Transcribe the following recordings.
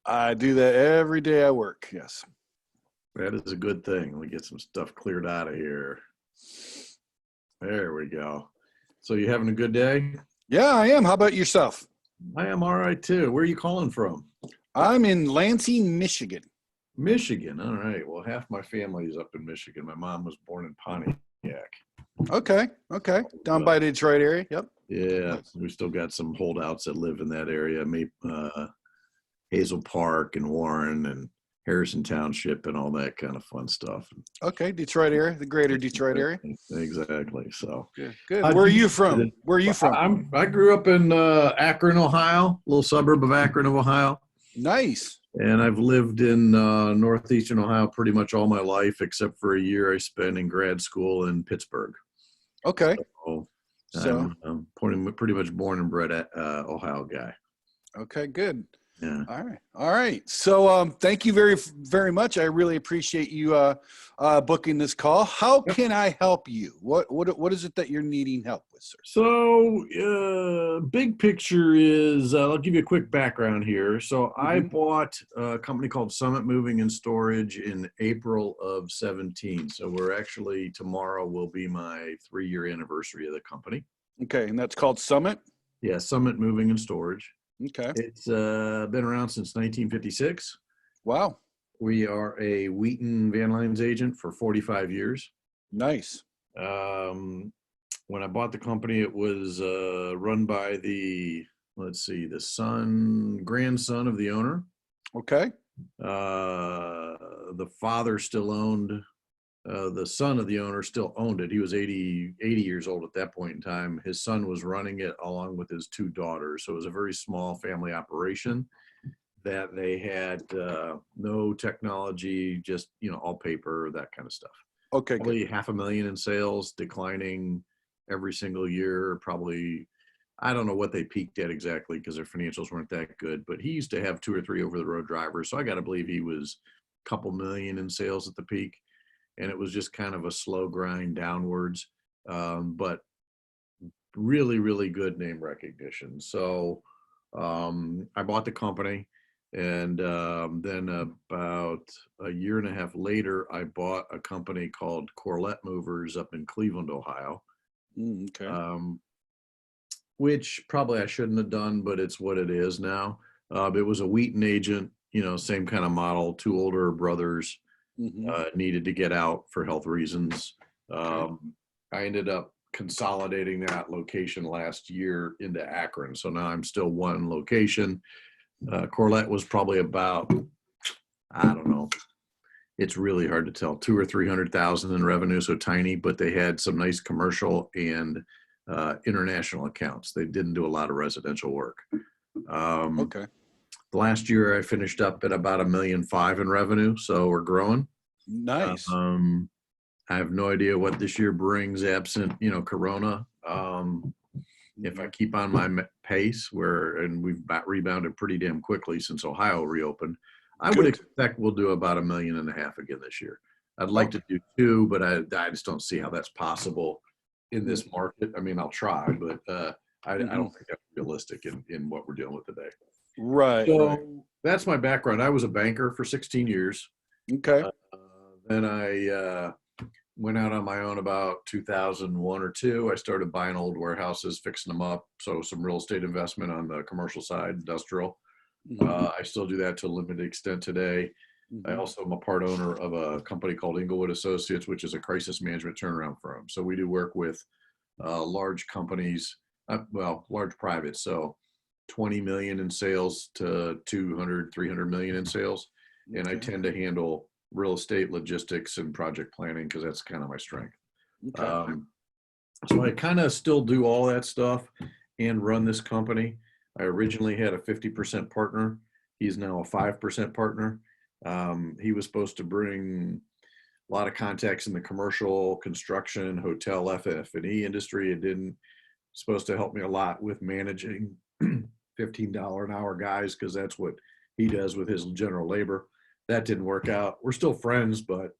I do that every day I work. Yes. That is a good thing. Let me get some stuff cleared out of here. There we go. So you having a good day? Yeah, I am. How about yourself? I am all right too. Where are you calling from? I'm in Lansing, Michigan. Michigan. All right. Well, half my family is up in Michigan. My mom was born in Pontiac. Okay. Okay. Down by the Detroit area. Yep. Yeah, Nice. we still got some holdouts that live in that area. Hazel Park and Warren and Harrison Township and all that kind of fun stuff. Okay. Detroit area, the greater Detroit area. Exactly. So Good. Good. Where are you from? Where are you from? I grew up in Akron, Ohio, a little suburb of Akron, Ohio. Nice. And I've lived in northeastern Ohio pretty much all my life, except for a year I spent in grad school in Pittsburgh. Okay. So I'm pretty much born and bred Ohio guy. Okay, good. Yeah. All right. All right. So thank you very, very much. I really appreciate you booking this call. How can I help you? What is it that you're needing help with, sir? So big picture is, I'll give you a quick background here. So I bought a company called Summit Moving and Storage in April of 17. So tomorrow will be my 3-year anniversary of the company. Okay. And that's called Summit? Yeah, Summit Moving and Storage. Okay. It's been around since 1956. Wow. We are a Wheaton Van Lines agent for 45 years. Nice. When I bought the company, it was run by the grandson of the owner. Okay. The father still owned, the son of the owner still owned it. He was 80 years old at that point in time. His son was running it along with his 2 daughters. So it was a very small family operation that they had no technology, just, all paper, that kind of stuff. Okay. Probably $500,000 in sales, declining every single year. Probably, I don't know what they peaked at exactly because their financials weren't that good, but he used to have 2 or 3 over the road drivers. So I got to believe he was a couple million in sales at the peak. And it was just kind of a slow grind downwards, but really, really good name recognition. So I bought the company, and then about a year and a half later, I bought a company called Corlett Movers up in Cleveland, Ohio. Okay. Which probably I shouldn't have done, but it's what it is now. It was a Wheaton agent, same kind of model, 2 older brothers. Needed to get out for health reasons. I ended up consolidating that location last year into Akron. So now I'm still one location. Corlett was probably about, I don't know, it's really hard to tell, 200,000 or 300,000 in revenue, so tiny, but they had some nice commercial and international accounts. They didn't do a lot of residential work. Okay. Last year I finished up at about $1.5 million in revenue, so we're growing. Nice. I have no idea what this year brings, absent Corona. If I keep on my pace, and we've rebounded pretty damn quickly since Ohio reopened, I would expect we'll do about $1.5 million again this year. I'd like to do 2, but I just don't see how that's possible in this market. I mean, I'll try, but I don't think that's realistic in what we're dealing with today. Right. So that's my background. I was a banker for 16 years. Okay. Then I went out on my own about 2001 or 2. I started buying old warehouses, fixing them up. So some real estate investment on the commercial side, industrial. I still do that to a limited extent today. I also am a part owner of a company called Inglewood Associates, which is a crisis management turnaround firm. So we do work with large companies, large private. So 20 million in sales to 200, 300 million in sales. And I tend to handle real estate, logistics, and project planning because that's kind of my strength. So I kind of still do all that stuff and run this company. I originally had a 50% partner. He's now a 5% partner. He was supposed to bring a lot of contacts in the commercial, construction, hotel, FF&E industry. It didn't. Supposed to help me a lot with managing $15 an hour guys because that's what he does with his general labor. That didn't work out. We're still friends, but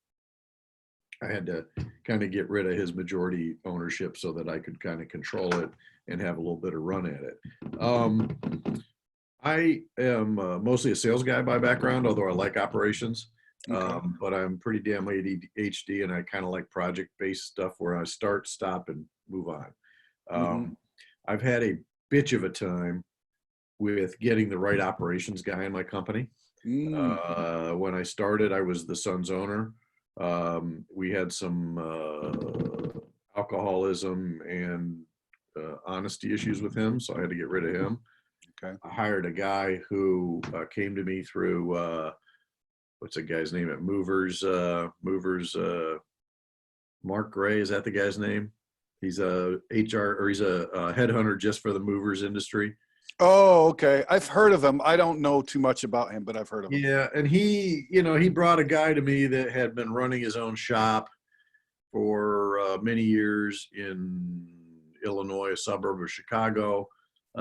I had to kind of get rid of his majority ownership so that I could kind of control it and have a little bit of run at it. I am mostly a sales guy by background, although I like operations. Okay. But I'm pretty damn ADHD, and I kind of like project-based stuff where I start, stop, and move on. Mm-hmm. Um, I've had a bitch of a time with getting the right operations guy in my company. Mm. When I started, I was the son's owner. We had some alcoholism and honesty issues with him, so I had to get rid of him. Okay. I hired a guy who came to me through what's the guy's name at Movers. Mark Gray, is that the guy's name? He's a HR, or he's a headhunter just for the movers industry. Oh, okay. I've heard of him. I don't know too much about him, but I've heard of him. Yeah, and he brought a guy to me that had been running his own shop for many years in Illinois, a suburb of Chicago.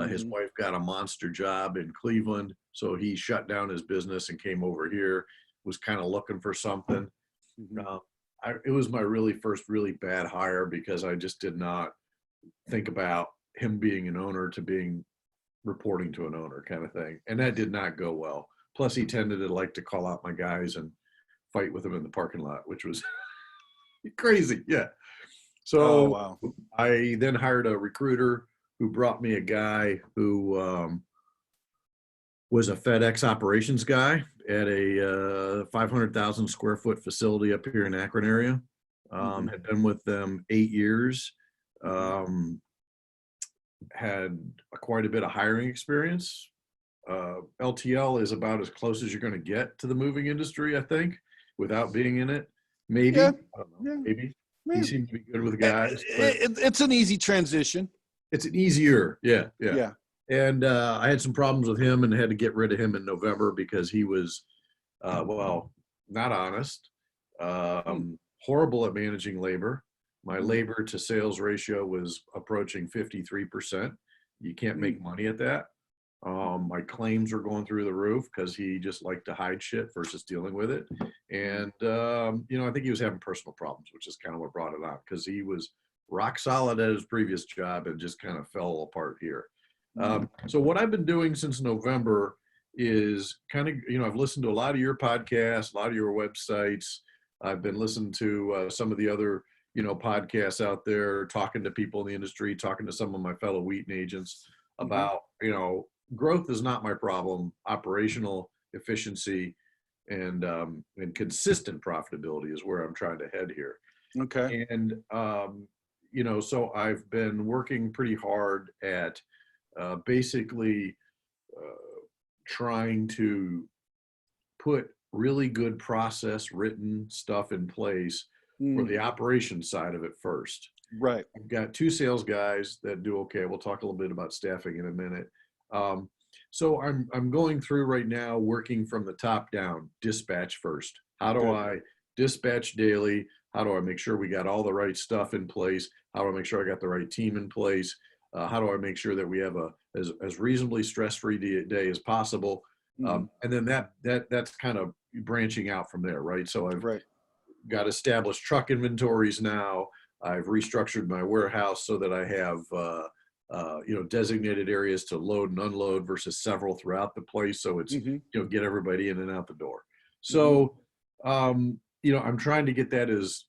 His Mm-hmm. wife got a monster job in Cleveland, so he shut down his business and came over here. Was kind of looking for something. Mm-hmm. Uh, it was my first really bad hire because I just did not think about him being an owner to being reporting to an owner kind of thing, and that did not go well. Plus, he tended to like to call out my guys and fight with them in the parking lot, which was crazy. Yeah. Oh, So wow. I then hired a recruiter who brought me a guy who was a FedEx operations guy at a 500,000 square foot facility up here in Akron area. Mm-hmm. Had been with them 8 years. Mm-hmm. Had quite a bit of hiring experience. LTL is about as close as you're going to get to the moving industry, I think, without being in it. Maybe. Yeah. I don't know. Yeah. Maybe. He Yeah. seemed to be good with guys, but It's an easy transition. it's an easier. Yeah. Yeah. Yeah. And I had some problems with him and had to get rid of him in November because he was, well, not honest, Hmm. horrible at managing labor. My Hmm. labor to sales ratio was approaching 53%. You can't Hmm. make money at that. My claims were going through the roof because he just liked to hide shit versus dealing with it. And, I think he was having personal problems, which is kind of what brought it on because he was rock solid at his previous job and just kind of fell apart here. Hmm. So what I've been doing since November is kind of, I've listened to a lot of your podcasts, a lot of your websites. I've been listening to some of the other, podcasts out there, talking to people in the industry, talking to some of my fellow Wheaton agents Hmm. about, growth is not my problem. Operational efficiency and consistent profitability is where I'm trying to head here. Okay. And, so I've been working pretty hard at basically trying to put really good process written stuff in place for Mm. the operations side of it first. Right. I've got 2 sales guys that do okay. We'll talk a little bit about staffing in a minute. So I'm going through right now, working from the top down, dispatch first. How do Good. I dispatch daily? How do I make sure we got all the right stuff in place? How do I make sure I got the right team in place? How do I make sure that we have as reasonably stress-free day as possible? Hmm. And then that's kind of branching out from there, right? So I've Right. got established truck inventories now. I've restructured my warehouse so that I have designated areas to load and unload versus several throughout the place. So it's Hmm. get everybody in and out the door. Hmm. So I'm trying to get that as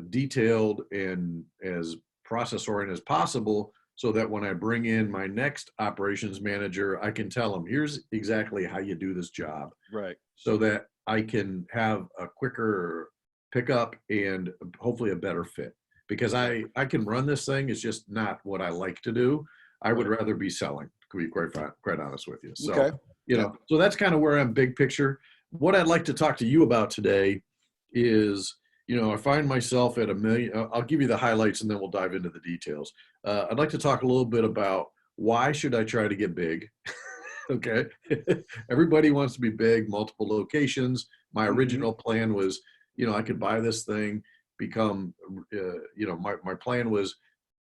detailed and as process oriented as possible so that when I bring in my next operations manager, I can tell them, here's exactly how you do this job Right. so that I can have a quicker pickup and hopefully a better fit. Because Right. I can run this thing, it's just not what I like to do. I would Right. rather be selling, to be quite honest with you. So, Okay. Yeah. so that's kind of where I'm big picture. What I'd like to talk to you about today is, I find myself at a million. I'll give you the highlights and then we'll dive into the details. I'd like to talk a little bit about why should I try to get big? Okay. Everybody wants to be big, multiple locations. My Hmm. original plan was, I could buy this thing, become, my plan was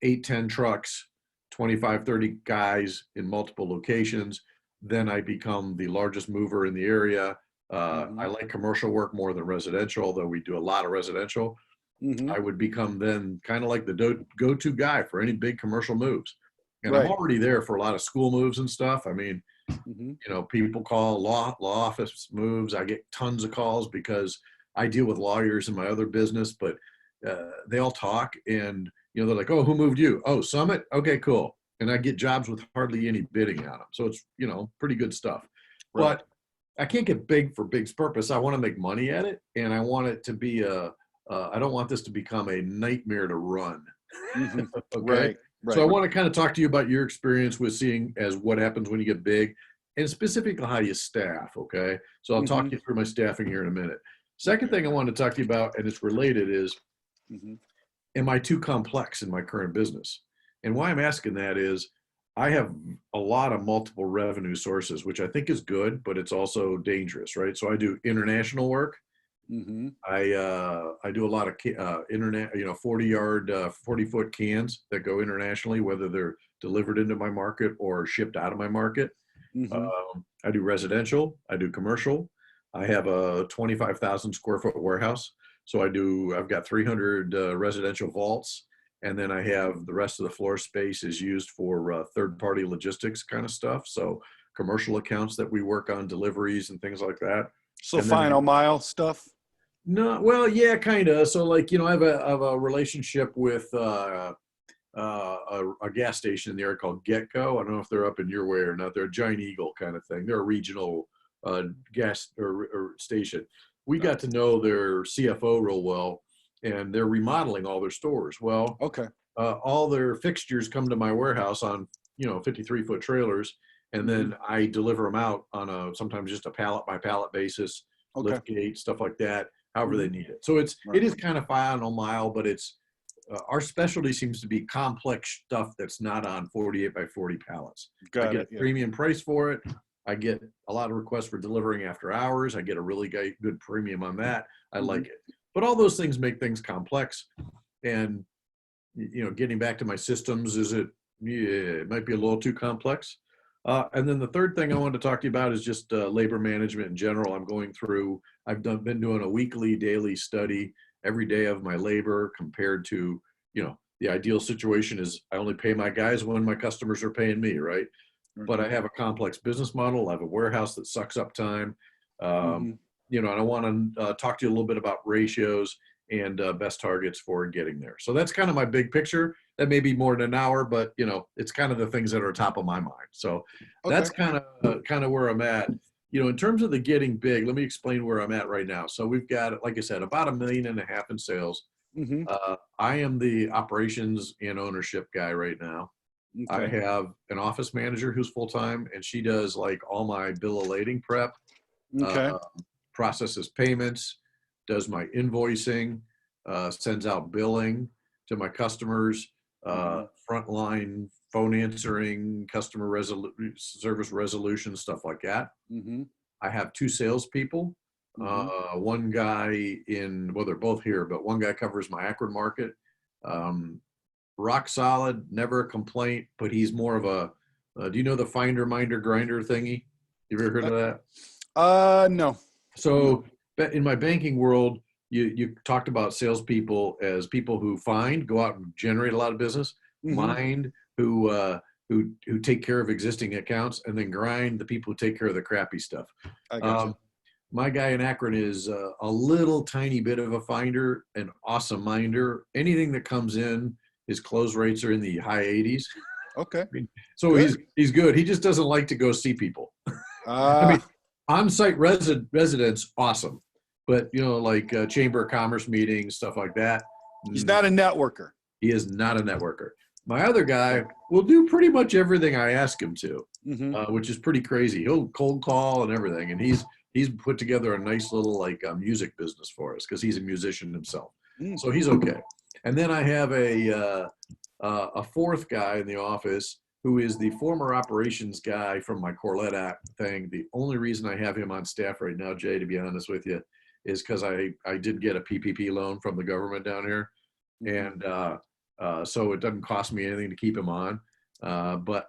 8, 10 trucks, 25, 30 guys in multiple locations. Then I become the largest mover in the area. Hmm. I like commercial work more than residential, although we do a lot of residential. Hmm. I would become then kind of like the go-to guy for any big commercial moves. And I'm Right. already there for a lot of school moves and stuff. I mean, You know, people call law office moves. I get tons of calls because I deal with lawyers in my other business, but they all talk and, you know, they're like, oh, who moved you? Oh, Summit. Okay, cool. And I get jobs with hardly any bidding on them. So it's, you know, pretty good stuff. Right. But I can't get big for big's purpose. I want to make money at it. And I want it to be I don't want this to become a nightmare to run. Mm-hmm. Okay. Right. Right. So I want to kind of talk to you about your experience with seeing as what happens when you get big and specifically how you staff. Okay. So I'll talk you through my staffing here in a minute. Second thing I want to talk to you about, and it's related, is am I too complex in my current business? And why I'm asking that is I have a lot of multiple revenue sources, which I think is good, but it's also dangerous, right? So I do international work. I do a lot of internet, you know, 40-yard, 40-foot cans that go internationally, whether they're delivered into my market or shipped out of my market. I do residential. I do commercial. I have a 25,000 square foot warehouse. So I've got 300 residential vaults. And then I have the rest of the floor space is used for third-party logistics kind of stuff. So commercial accounts that we work on, deliveries and things like that. So final mile stuff? No, well, yeah, kind of. So like, you know, I have a relationship with a gas station in the area called Getco. I don't know if they're up in your way or not. They're a Giant Eagle kind of thing. They're a regional gas or station. We got to know their CFO real well, and they're remodeling all their stores. Well, Okay. all their fixtures come to my warehouse on, you know, 53-foot trailers, and then I deliver them out on sometimes just a pallet by pallet basis, lift gate, stuff like that, however they need it. So it is kind of final mile, but it's our specialty seems to be complex stuff that's not on 48 by 40 pallets. I get a premium price for it. I get a lot of requests for delivering after hours. I get a really good premium on that. I like it. But all those things make things complex. And, you know, getting back to my systems, it might be a little too complex. And then the third thing I wanted to talk to you about is just labor management in general. I've been doing a weekly, daily study every day of my labor compared to, you know, the ideal situation is I only pay my guys when my customers are paying me, right? But I have a complex business model. I have a warehouse that sucks up time. You know, and I want to talk to you a little bit about ratios and best targets for getting there. So that's kind of my big picture. That may be more than an hour, but you know, it's kind of the things that are top of my mind. So that's kind of where I'm at. You know, in terms of the getting big, let me explain where I'm at right now. So we've got, like I said, about $1.5 million in sales. I am the operations and ownership guy right now. I have an office manager who's full-time, and she does like all my bill of lading prep, processes payments, does my invoicing, sends out billing to my customers, frontline phone answering, customer service resolution, stuff like that. I have 2 salespeople. One guy they're both here, but one guy covers my Akron market. Rock solid, never a complaint, but he's more of a, do you know the finder, minder, grinder thingy? You ever heard of that? No. So in my banking world, you talked about salespeople as people who go out and generate a lot of business, mind, who take care of existing accounts, and then grind, the people who take care of the crappy stuff. I gotcha. My guy in Akron is a little tiny bit of a finder, an awesome minder. Anything that comes in, his close rates are in the high 80s. Okay. So good. He's good. He just doesn't like to go see people. I mean, on-site residents, awesome. But, you know, like Chamber of Commerce meetings, stuff like that. He's not a networker. He is not a networker. My other guy will do pretty much everything I ask him to, which is pretty crazy. He'll cold call and everything. And he's put together a nice little like music business for us because he's a musician himself. So he's okay. And then I have a fourth guy in the office who is the former operations guy from my Corlette app thing. The only reason I have him on staff right now, Jay, to be honest with you, is because I did get a PPP loan from the government down here. And so it doesn't cost me anything to keep him on. But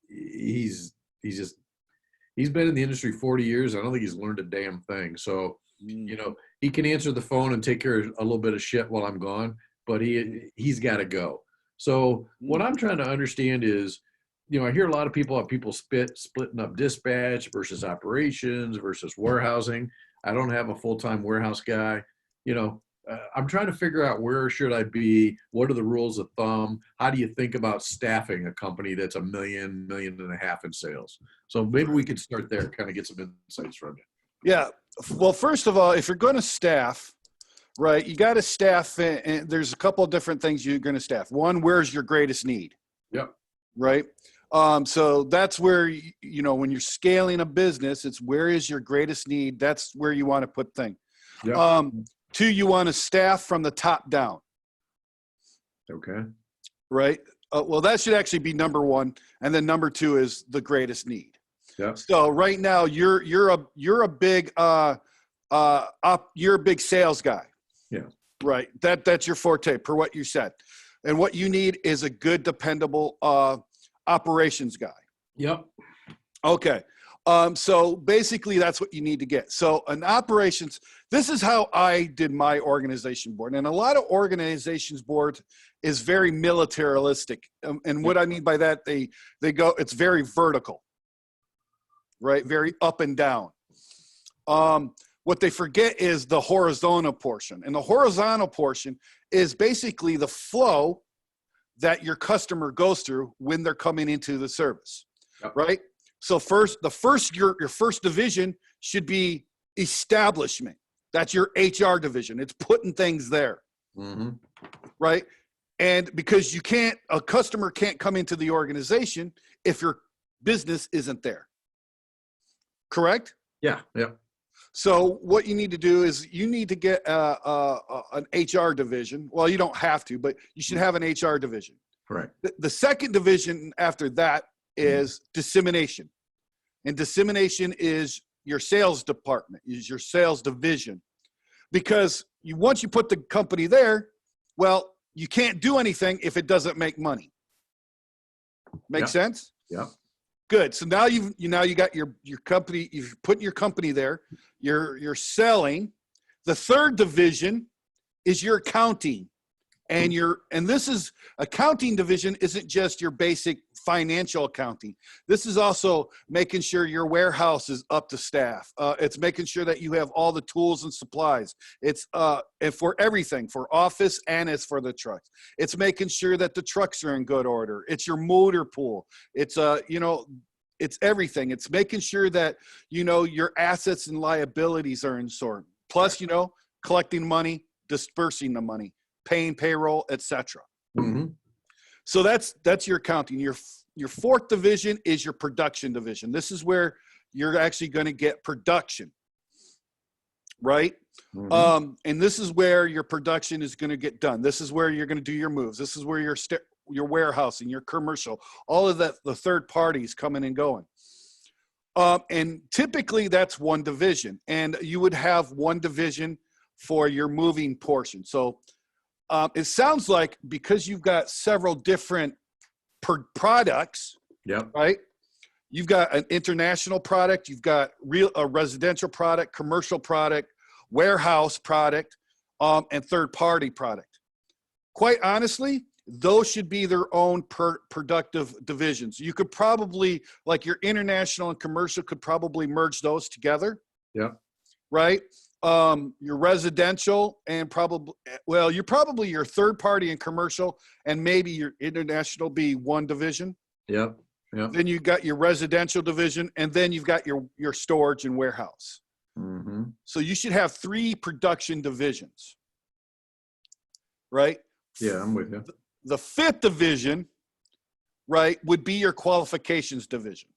he's been in the industry 40 years. I don't think he's learned a damn thing. So, you know, he can answer the phone and take care of a little bit of shit while I'm gone, but he's got to go. So what I'm trying to understand is I hear a lot of people splitting up dispatch versus operations versus warehousing. I don't have a full-time warehouse guy. I'm trying to figure out where should I be? What are the rules of thumb? How do you think about staffing a company that's $1 million, $1.5 million in sales? So maybe we could start there, kind of get some insights from you. Yeah. Well, first of all, if you're going to staff, right, you got to staff, and there's a couple of different things you're going to staff. One, where's your greatest need? Yep. Right. So that's where, when you're scaling a business, it's where is your greatest need? That's where you want to put things. Yep. Two, you want to staff from the top down. Okay. Right. Well, that should actually be number one. And then number two is the greatest need. Yeah. So right now you're a big sales guy. Yeah. Right. That's your forte per what you said. And what you need is a good, dependable operations guy. Yep. Okay. So basically that's what you need to get. So an operations, this is how I did my organization board. And a lot of organizations board is very militaristic. And what I mean by that, they go, it's very vertical, right? Very up and down. What they forget is the horizontal portion. And the horizontal portion is basically the flow that your customer goes through when they're coming into the service, yep. Right? So your first division should be establishment. That's your HR division. It's putting things there, mm-hmm. Right? And because a customer can't come into the organization if your business isn't there. Correct? Yeah. Yeah. So what you need to do is you need to get an HR division. Well, you don't have to, but you should have an HR division. Correct. The second division after that is dissemination. And dissemination is your sales department, is your sales division. Because once you put the company there, well, you can't do anything if it doesn't make money. Make sense? Yeah. Good. So now you got your company, you've put your company there, you're selling. The third division is your accounting. And this is accounting division isn't just your basic financial accounting. This is also making sure your warehouse is up to staff. It's making sure that you have all the tools and supplies. It's and for everything, for office and it's for the trucks. It's making sure that the trucks are in good order. It's your motor pool. It's it's everything. It's making sure that your assets and liabilities are in sort. Plus, collecting money, dispersing the money, paying payroll, etc. Mm-hmm. So that's your accounting. Your fourth division is your production division. This is where you're actually going to get production, right? Mm-hmm. And this is where your production is going to get done. This is where you're going to do your moves. This is where your warehousing, your commercial, all of that, the third parties coming and going. And typically that's one division, and you would have one division for your moving portion. So it sounds like because you've got several different products, right? You've got an international product, you've got a residential product, commercial product, warehouse product, and third-party product. Quite honestly, those should be their own productive divisions. You could probably, like your international and commercial, could probably merge those together. Yeah. Right? Your residential and you're probably your third party and commercial, and maybe your international be one division. Yep. Yep. Then you got your residential division, and then you've got your storage and warehouse. Mm-hmm. So you should have 3 production divisions. Right? Yeah, I'm with you. The 5th division, right, would be your qualifications division.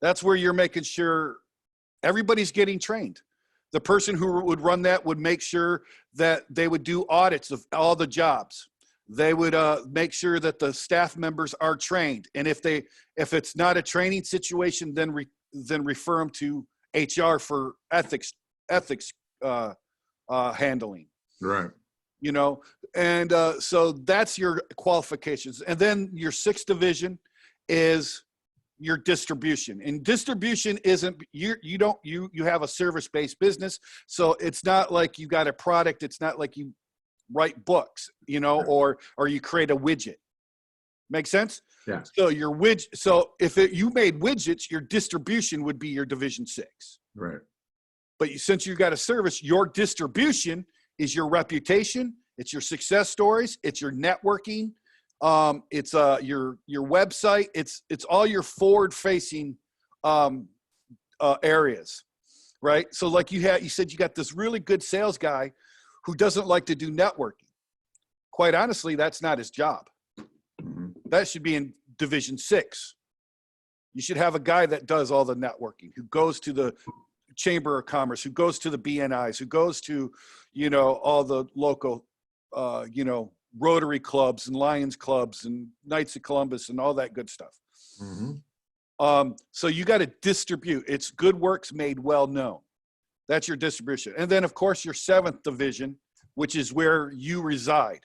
That's where you're making sure everybody's getting trained. The person who would run that would make sure that they would do audits of all the jobs. They would make sure that the staff members are trained. And if it's not a training situation, then refer them to HR for ethics handling. Right. And so that's your qualifications. And then your 6th division is your distribution. And distribution isn't, you have a service-based business. So it's not like you got a product. It's not like you write books, or you create a widget. Make sense? Yeah. So your so if you made widgets, your distribution would be your division 6. Right. But since you got a service, your distribution is your reputation, it's your success stories, it's your networking, it's your website, it's all your forward facing areas, right? So like you said you got this really good sales guy who doesn't like to do networking. Quite honestly, that's not his job. Mm-hmm. That should be in division 6. You should have a guy that does all the networking, who goes to the Chamber of Commerce, who goes to the BNIs, who goes to, all the local, Rotary clubs and Lions clubs and Knights of Columbus and all that good stuff. Mm-hmm. So you got to distribute. It's good works made well known. That's your distribution. And then, of course, your 7th division, which is where you reside.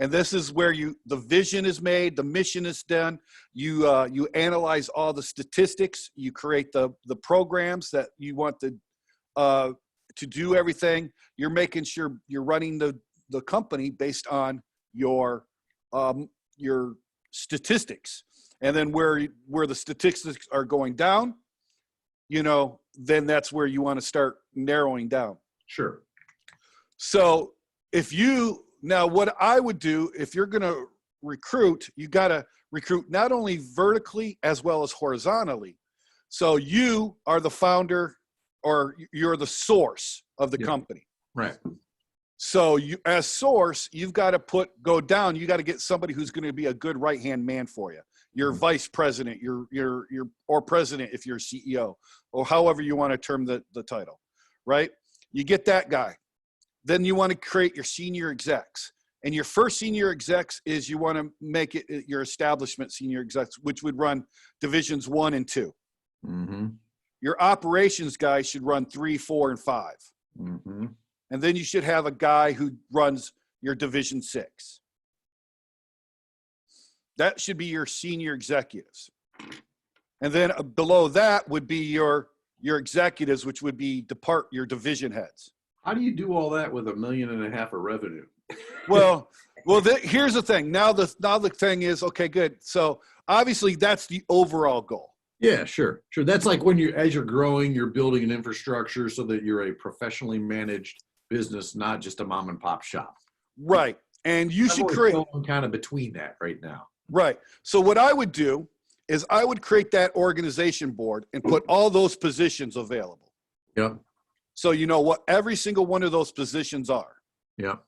And this is where the vision is made, the mission is done. You analyze all the statistics. You create the programs that you want to do everything. You're making sure you're running the company based on your statistics. And then where the statistics are going down, then that's where you want to start narrowing down. Sure. So now what I would do, if you're going to recruit, you got to recruit not only vertically as well as horizontally. So you are the founder, or you're the source of the company. Right. So you, as source, you've got to go down. You got to get somebody who's going to be a good right-hand man for you. Your vice president, or president if you're CEO, or however you want to term the title, right? You get that guy. Then you want to create your senior execs. And your first senior execs is you want to make it your establishment senior execs, which would run divisions 1 and 2. Mm-hmm. Your operations guy should run 3, 4, and 5. Mm-hmm. And then you should have a guy who runs your division 6. That should be your senior executives. And then below that would be your executives, which would be your division heads. How do you do all that with $1.5 million of revenue? Well, here's the thing. Now the thing is, okay, good. So obviously that's the overall goal. Yeah, sure. That's like as you're growing, you're building an infrastructure so that you're a professionally managed business, not just a mom and pop shop. Right. And you should create kind of between that right now. Right. So what I would do is I would create that organization board and put all those positions available. Yep. So you know what every single one of those positions are. Yep.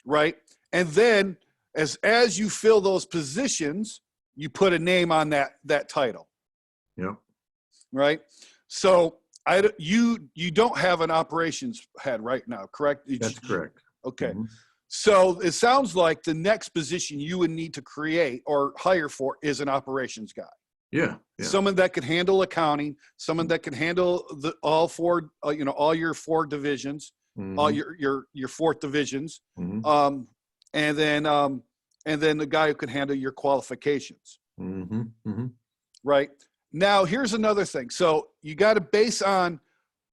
Right. And then as you fill those positions, you put a name on that title. Yep. Right. So you don't have an operations head right now, correct? That's correct. Okay. Mm-hmm. So it sounds like the next position you would need to create or hire for is an operations guy. Yeah. Someone that could handle accounting, someone that can handle all 4, all your 4 divisions, mm-hmm. all your 4th divisions, mm-hmm. And then the guy who can handle your qualifications. Mm-hmm. Mm-hmm. Right. Now here's another thing. So you got to base on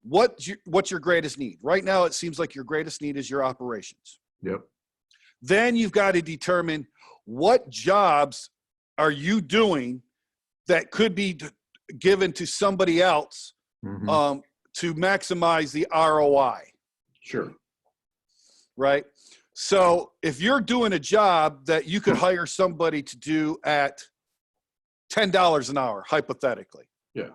what's your greatest need. Right now it seems like your greatest need is your operations. Yep. Then you've got to determine what jobs are you doing that could be given to somebody else mm-hmm. To maximize the ROI. Sure. Right. So if you're doing a job that you could hire somebody to do at $10 an hour, hypothetically. Yeah.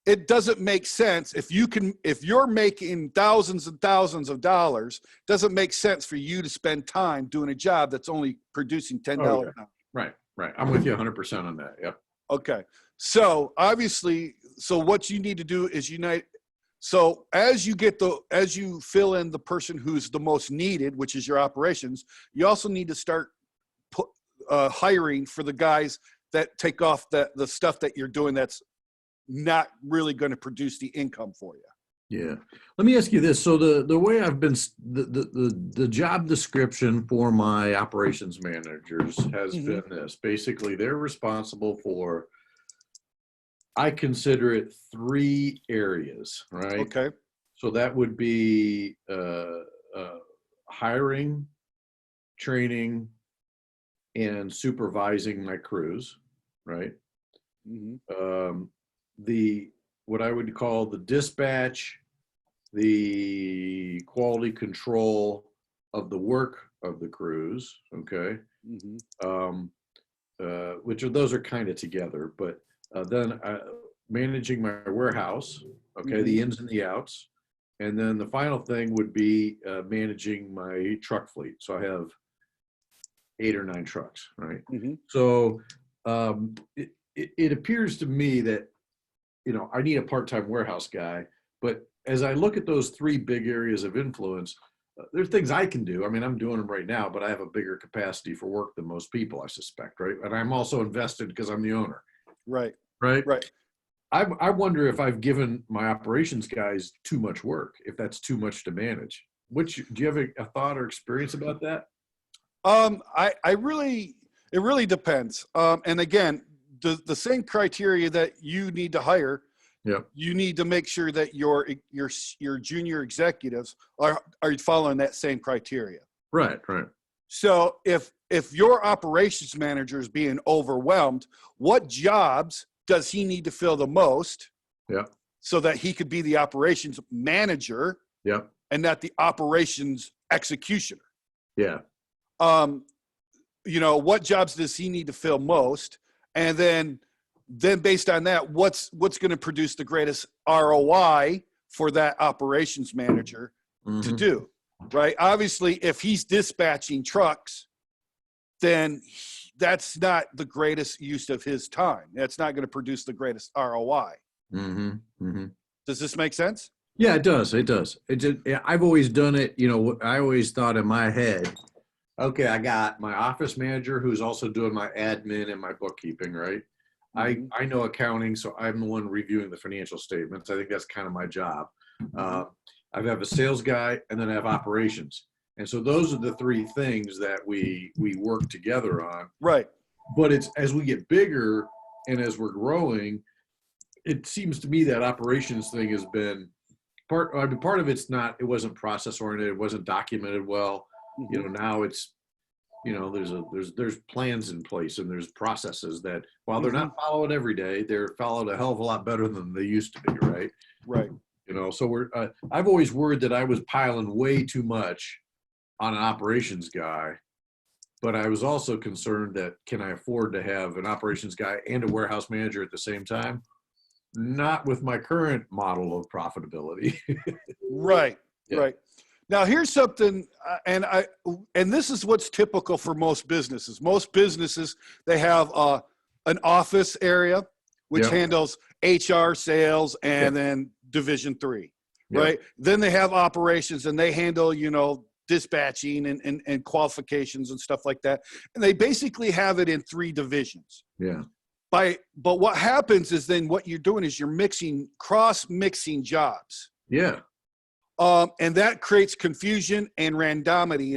It doesn't make sense if you're making thousands and thousands of dollars, doesn't make sense for you to spend time doing a job that's only producing $10 an hour. Right. I'm with you 100% on that. Yep. Okay. So obviously, what you need to do is unite. So as you fill in the person who's the most needed, which is your operations, you also need to start hiring for the guys that take off the stuff that you're doing that's not really going to produce the income for you. Yeah. Let me ask you this. So the way I've been, the job description for my operations managers has mm-hmm. been this. Basically, they're responsible for, I consider it 3 areas, right? Okay. So that would be hiring, training, and supervising my crews. right? Mhm. The what I would call the dispatch, the quality control of the work of the crews, okay? Mhm. Um, those are kind of together, but then managing my warehouse, okay, the Mhm. ins and the outs. And then the final thing would be managing my truck fleet. So I have 8 or 9 trucks, right? Mhm. So it appears to me that, I need a part-time warehouse guy, but as I look at those 3 big areas of influence, there's things I can do. I mean, I'm doing them right now, but I have a bigger capacity for work than most people, I suspect, right? And I'm also invested because I'm the owner, Right. right? Right. I wonder if I've given my operations guys too much work, if that's too much to manage. Do you have a thought or experience about that? I really, it really depends. And again, the same criteria that you need to hire, Yeah. you need to make sure that your junior executives are following that same criteria. Right, right. So if your operations manager is being overwhelmed, what jobs does he need to fill the most Yeah, so that he could be the operations manager yeah, and not the operations executioner? yeah, Um, what jobs does he need to fill most? And then based on that, what's going to produce the greatest ROI for that operations manager to hmm, do, right? Obviously, if he's dispatching trucks, then that's not the greatest use of his time. That's not going to produce the greatest ROI. hmm, hmm. Does this make sense? Yeah, it does. It does. Yeah, I've always done it. I always thought in my head, okay, I got my office manager who's also doing my admin and my bookkeeping, right? Mm-hmm. I know accounting, so I'm the one reviewing the financial statements. I think that's kind of my job. Mm-hmm. Uh, I have a sales guy, and then I have operations, and so those are the 3 things that we work together on. Right. But it's as we get bigger and as we're growing, it seems to me that operations thing has been part of it's not, it wasn't process oriented, it wasn't documented well. Mm-hmm. Now it's, there's plans in place and there's processes that while they're Mm-hmm. not followed every day, they're followed a hell of a lot better than they used to be, right? Right. So I've always worried that I was piling way too much on an operations guy, but I was also concerned that can I afford to have an operations guy and a warehouse manager at the same time? Not with my current model of profitability. Right. Yeah. Right. Now here's something, and this is what's typical for most businesses. Most businesses, they have an office area which Yeah. handles HR, sales, Yeah. and then Division 3. Yeah. Right. Then they have operations, and they handle dispatching and qualifications and stuff like that. And they basically have it in 3 divisions. Yeah. But what happens is then what you're doing is you're cross mixing jobs. Yeah. And that creates confusion and randomity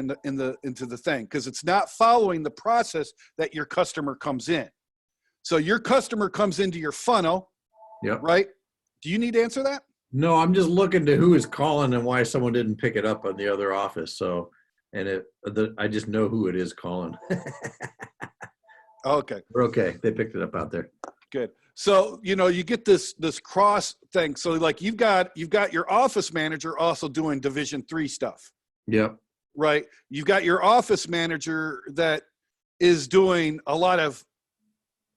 into the thing because it's not following the process that your customer comes in. So your customer comes into your funnel, Yep. right? Do you need to answer that? No, I'm just looking to who is calling and why someone didn't pick it up on the other office. So, I just know who it is calling. Okay, We're okay. They picked it up out there. good. So you get this cross thing. So like you've got your office manager also doing Division 3 stuff, Yep. right? You've got your office manager that is doing a lot of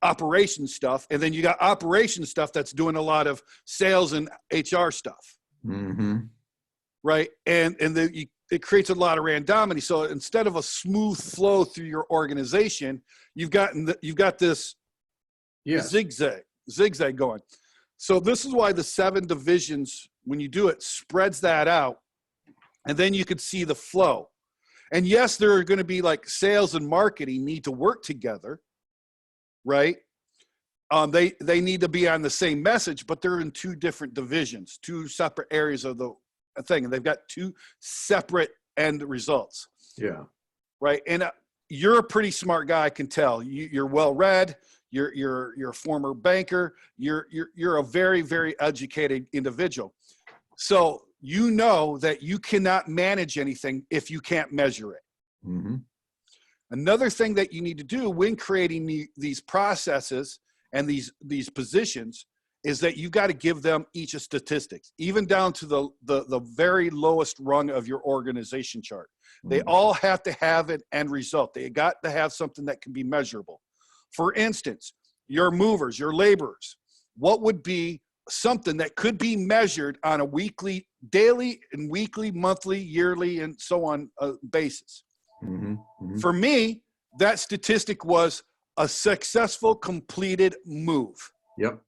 operations stuff, and then you got operations stuff that's doing a lot of sales and HR stuff, Mm-hmm. right? And it creates a lot of randomity. So instead of a smooth flow through your organization, you've got this Yes. zigzag going. So this is why the 7 divisions, when you do it, spreads that out, and then you could see the flow. And yes, there are going to be like sales and marketing need to work together, right? They need to be on the same message, but they're in 2 different divisions, 2 separate areas of the thing, and they've got 2 separate end results. Yeah. Right. And you're a pretty smart guy, I can tell. You're well read. You're a former banker. You're a very, very educated individual. So that you cannot manage anything if you can't measure it. Mm-hmm. Another thing that you need to do when creating these processes and these positions is that you've got to give them each a statistics, even down to the very lowest rung of your organization chart. They all have to have an end result. They got to have something that can be measurable. For instance, your movers, your laborers, what would be something that could be measured on a weekly, daily and weekly, monthly, yearly, and so on basis? For me, that statistic was a successful completed move. Yep.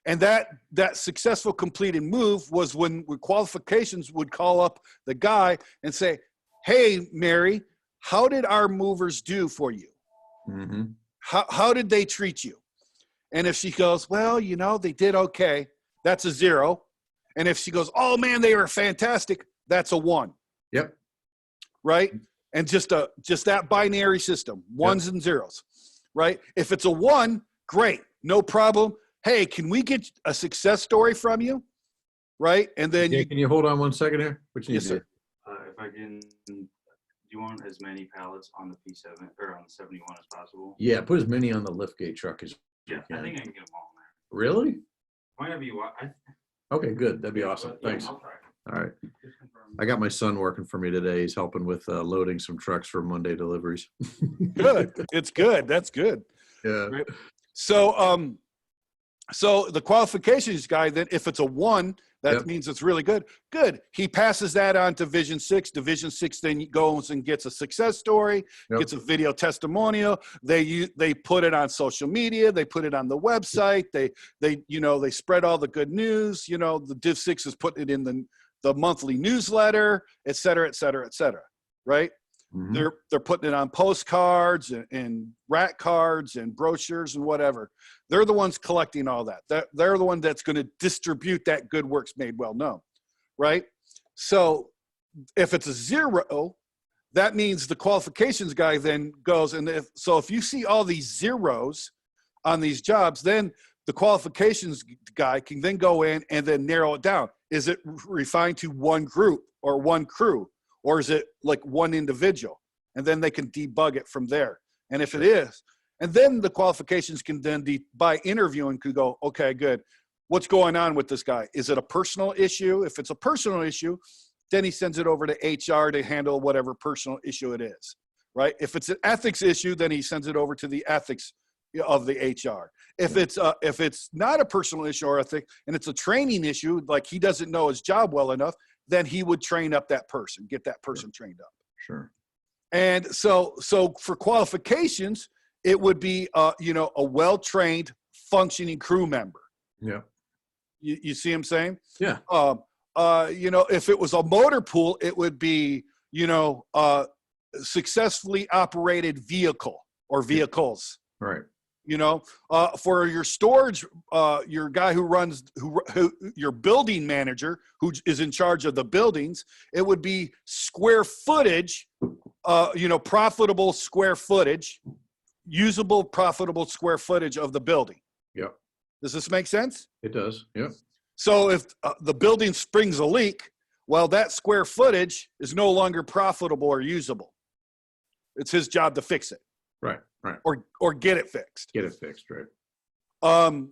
And that successful completed move was when qualifications would call up the guy and say, hey, Mary, how did our movers do for you? How did they treat you? And if she goes, well, you know, they did okay, that's a 0. And if she goes, oh man, they were fantastic, that's a 1. Yep. Right? And just that binary system, ones and zeros, right? If it's a 1, great, no problem. Hey, can we get a success story from you? Right? And then can you hold on 1 second here? Yes, sir. If I can, do you want as many pallets on the P7 or on the 71 as possible? Yeah, put as many on the liftgate truck as Yeah, you I can. think I can get them all in there. Really? Whenever you want. Okay, good. That'd be awesome. Yeah, Thanks. I'll try. All right. Just confirm. I got my son working for me today. He's helping with loading some trucks for Monday deliveries. good. It's good. That's good. Yeah. Right? So, so the qualifications guy, then if it's a 1, that means it's really good. Good. He passes that on to Division 6. Division 6 then goes and gets a success story, gets a video testimonial. They put it on social media. They put it on the website. They spread all the good news. You know, the Div 6 is putting it in the monthly newsletter, et cetera, et cetera, et cetera. Right? They're putting it on postcards and rat cards and brochures and whatever. They're the ones collecting all that. They're the one that's going to distribute that good works made well known, right? So if it's a 0, that means the qualifications guy then goes, and if you see all these zeros on these jobs, then the qualifications guy can then go in and then narrow it down. Is it refined to one group or one crew? Or is it like one individual? And then they can debug it from there. And if it is, and then the qualifications can then by interviewing could go, okay, good. What's going on with this guy? Is it a personal issue? If it's a personal issue, then he sends it over to HR to handle whatever personal issue it is, right? If it's an ethics issue, then he sends it over to the ethics of the HR. If it's not a personal issue or ethic, and it's a training issue, like he doesn't know his job well enough, then he would train up that person, get that person trained up. Sure. And so for qualifications, it would be, a well-trained, functioning crew member. Yeah. You see what I'm saying? Yeah. If it was a motor pool, it would be, successfully operated vehicle or vehicles. Right. For your storage, your guy who your building manager, who is in charge of the buildings, it would be square footage, profitable square footage, usable profitable square footage of the building. Yep. Does this make sense? It does. Yep. So if the building springs a leak, well, that square footage is no longer profitable or usable. It's his job to fix it. Right. Right. Or get it fixed. Get it fixed, right. And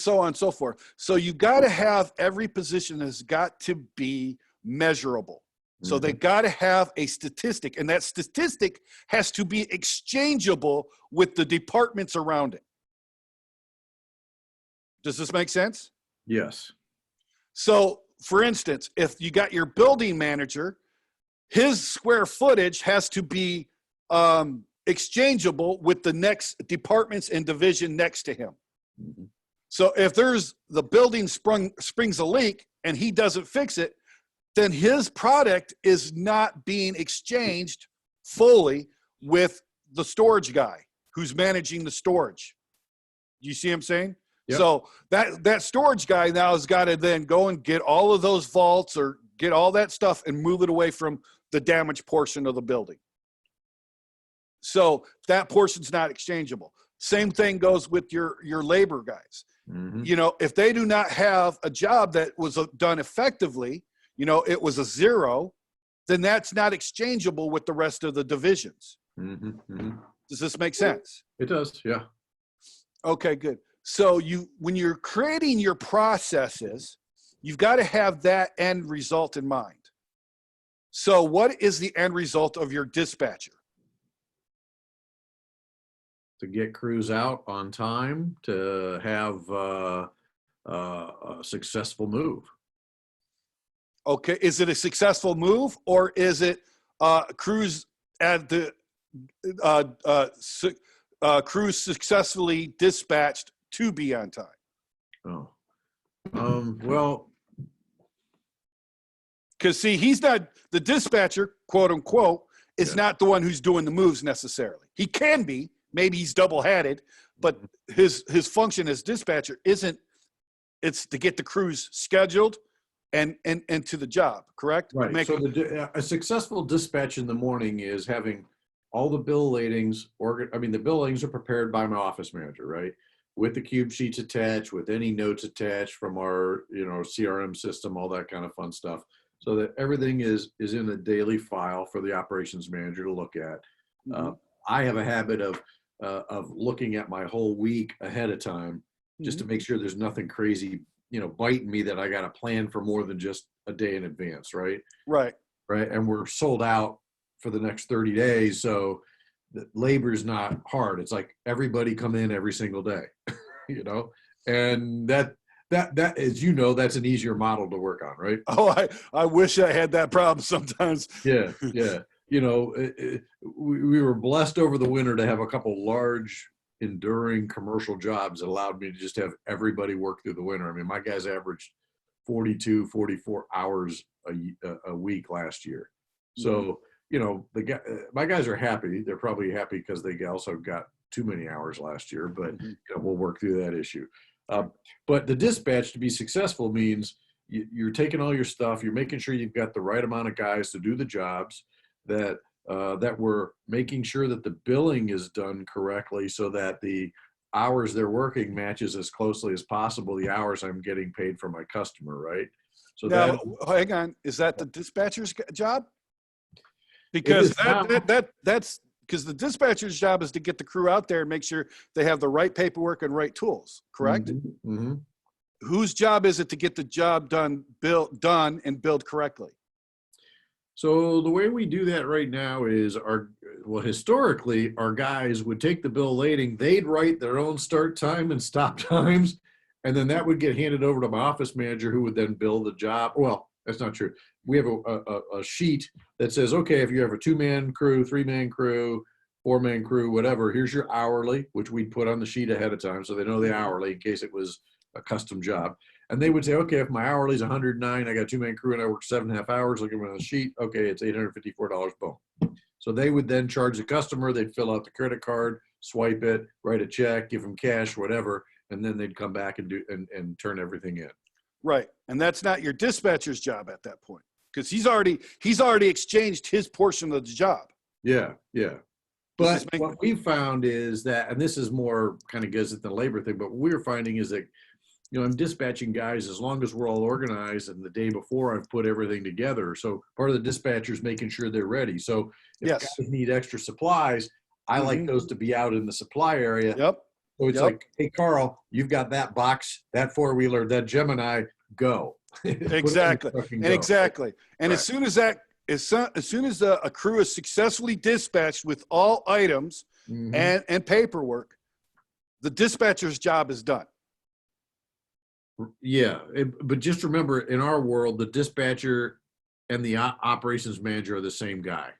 so on and so forth. So you got to have, every position has got to be measurable. So they got to have a statistic, and that statistic has to be exchangeable with the departments around it. Does this make sense? Yes. So for instance, if you got your building manager, his square footage has to be exchangeable with the next departments and division next to him. So if the building springs a leak and he doesn't fix it, then his product is not being exchanged fully with the storage guy who's managing the storage. You see what I'm saying? Yep. So that storage guy now has got to then go and get all of those vaults or get all that stuff and move it away from the damaged portion of the building. So that portion's not exchangeable. Same thing goes with your labor guys. If they do not have a job that was done effectively, it was a 0, then that's not exchangeable with the rest of the divisions. Does this make sense? It does, yeah. Okay, good. So when you're creating your processes, you've got to have that end result in mind. So what is the end result of your dispatcher? To get crews out on time, to have a successful move. Okay, is it a successful move, or is it crews at the crews successfully dispatched to be on time? Oh, well, because see, he's not the dispatcher, quote unquote, is not the one who's doing the moves necessarily. He can be, maybe he's double-hatted, but his function as dispatcher isn't. It's to get the crews scheduled and to the job, correct? Right. So a successful dispatch in the morning is having all the bill ladings, the bill ladings are prepared by my office manager, right? With the cube sheets attached, with any notes attached from our, CRM system, all that kind of fun stuff, so that everything is in a daily file for the operations manager to look at. I have a habit of looking at my whole week ahead of time, just to make sure there's nothing crazy, biting me that I got to plan for more than just a day in advance, right? Right. And we're sold out for the next 30 days. So the labor is not hard. It's like everybody come in every single day, and that, as that's an easier model to work on, right? Oh, I wish I had that problem sometimes. Yeah. We were blessed over the winter to have a couple large, enduring commercial jobs that allowed me to just have everybody work through the winter. I mean, my guys averaged 42, 44 hours a week last year. So, my guys are happy. They're probably happy because they also got too many hours last year, but we'll work through that issue. But the dispatch, to be successful, means you're taking all your stuff, you're making sure you've got the right amount of guys to do the jobs, that we're making sure that the billing is done correctly so that the hours they're working matches as closely as possible the hours I'm getting paid for my customer, right? So now, hang on, is that the dispatcher's job? Because that's because the dispatcher's job is to get the crew out there and make sure they have the right paperwork and right tools, correct? Whose job is it to get the job done and billed correctly? So the way we do that right now is historically, our guys would take the bill lading, they'd write their own start time and stop times, and then that would get handed over to my office manager, who would then bill the job. Well, that's not true. We have a sheet that says, okay, if you have a 2-man crew, 3-man crew, 4-man crew, whatever, here's your hourly, which we'd put on the sheet ahead of time so they know the hourly in case it was a custom job. And they would say, okay, if my hourly is 109, I got a 2-man crew and I work 7.5 hours, look at it on the sheet, okay, it's $854, boom. So they would then charge the customer, they'd fill out the credit card, swipe it, write a check, give them cash, whatever, and then they'd come back and turn everything in. Right. And that's not your dispatcher's job at that point, because he's already exchanged his portion of the job. Yeah. But what we found is that, and this is more kind of goes at the labor thing, but what we're finding is that, I'm dispatching guys as long as we're all organized, and the day before I've put everything together. So part of the dispatcher is making sure they're ready. So if guys need extra supplies, I like those to be out in the supply area. Yep. So it's like, hey, Carl, you've got that box, that 4-wheeler, that Gemini, go. Exactly. And as soon as a crew is successfully dispatched with all items and paperwork, the dispatcher's job is done. Yeah, but just remember, in our world, the dispatcher and the operations manager are the same guy.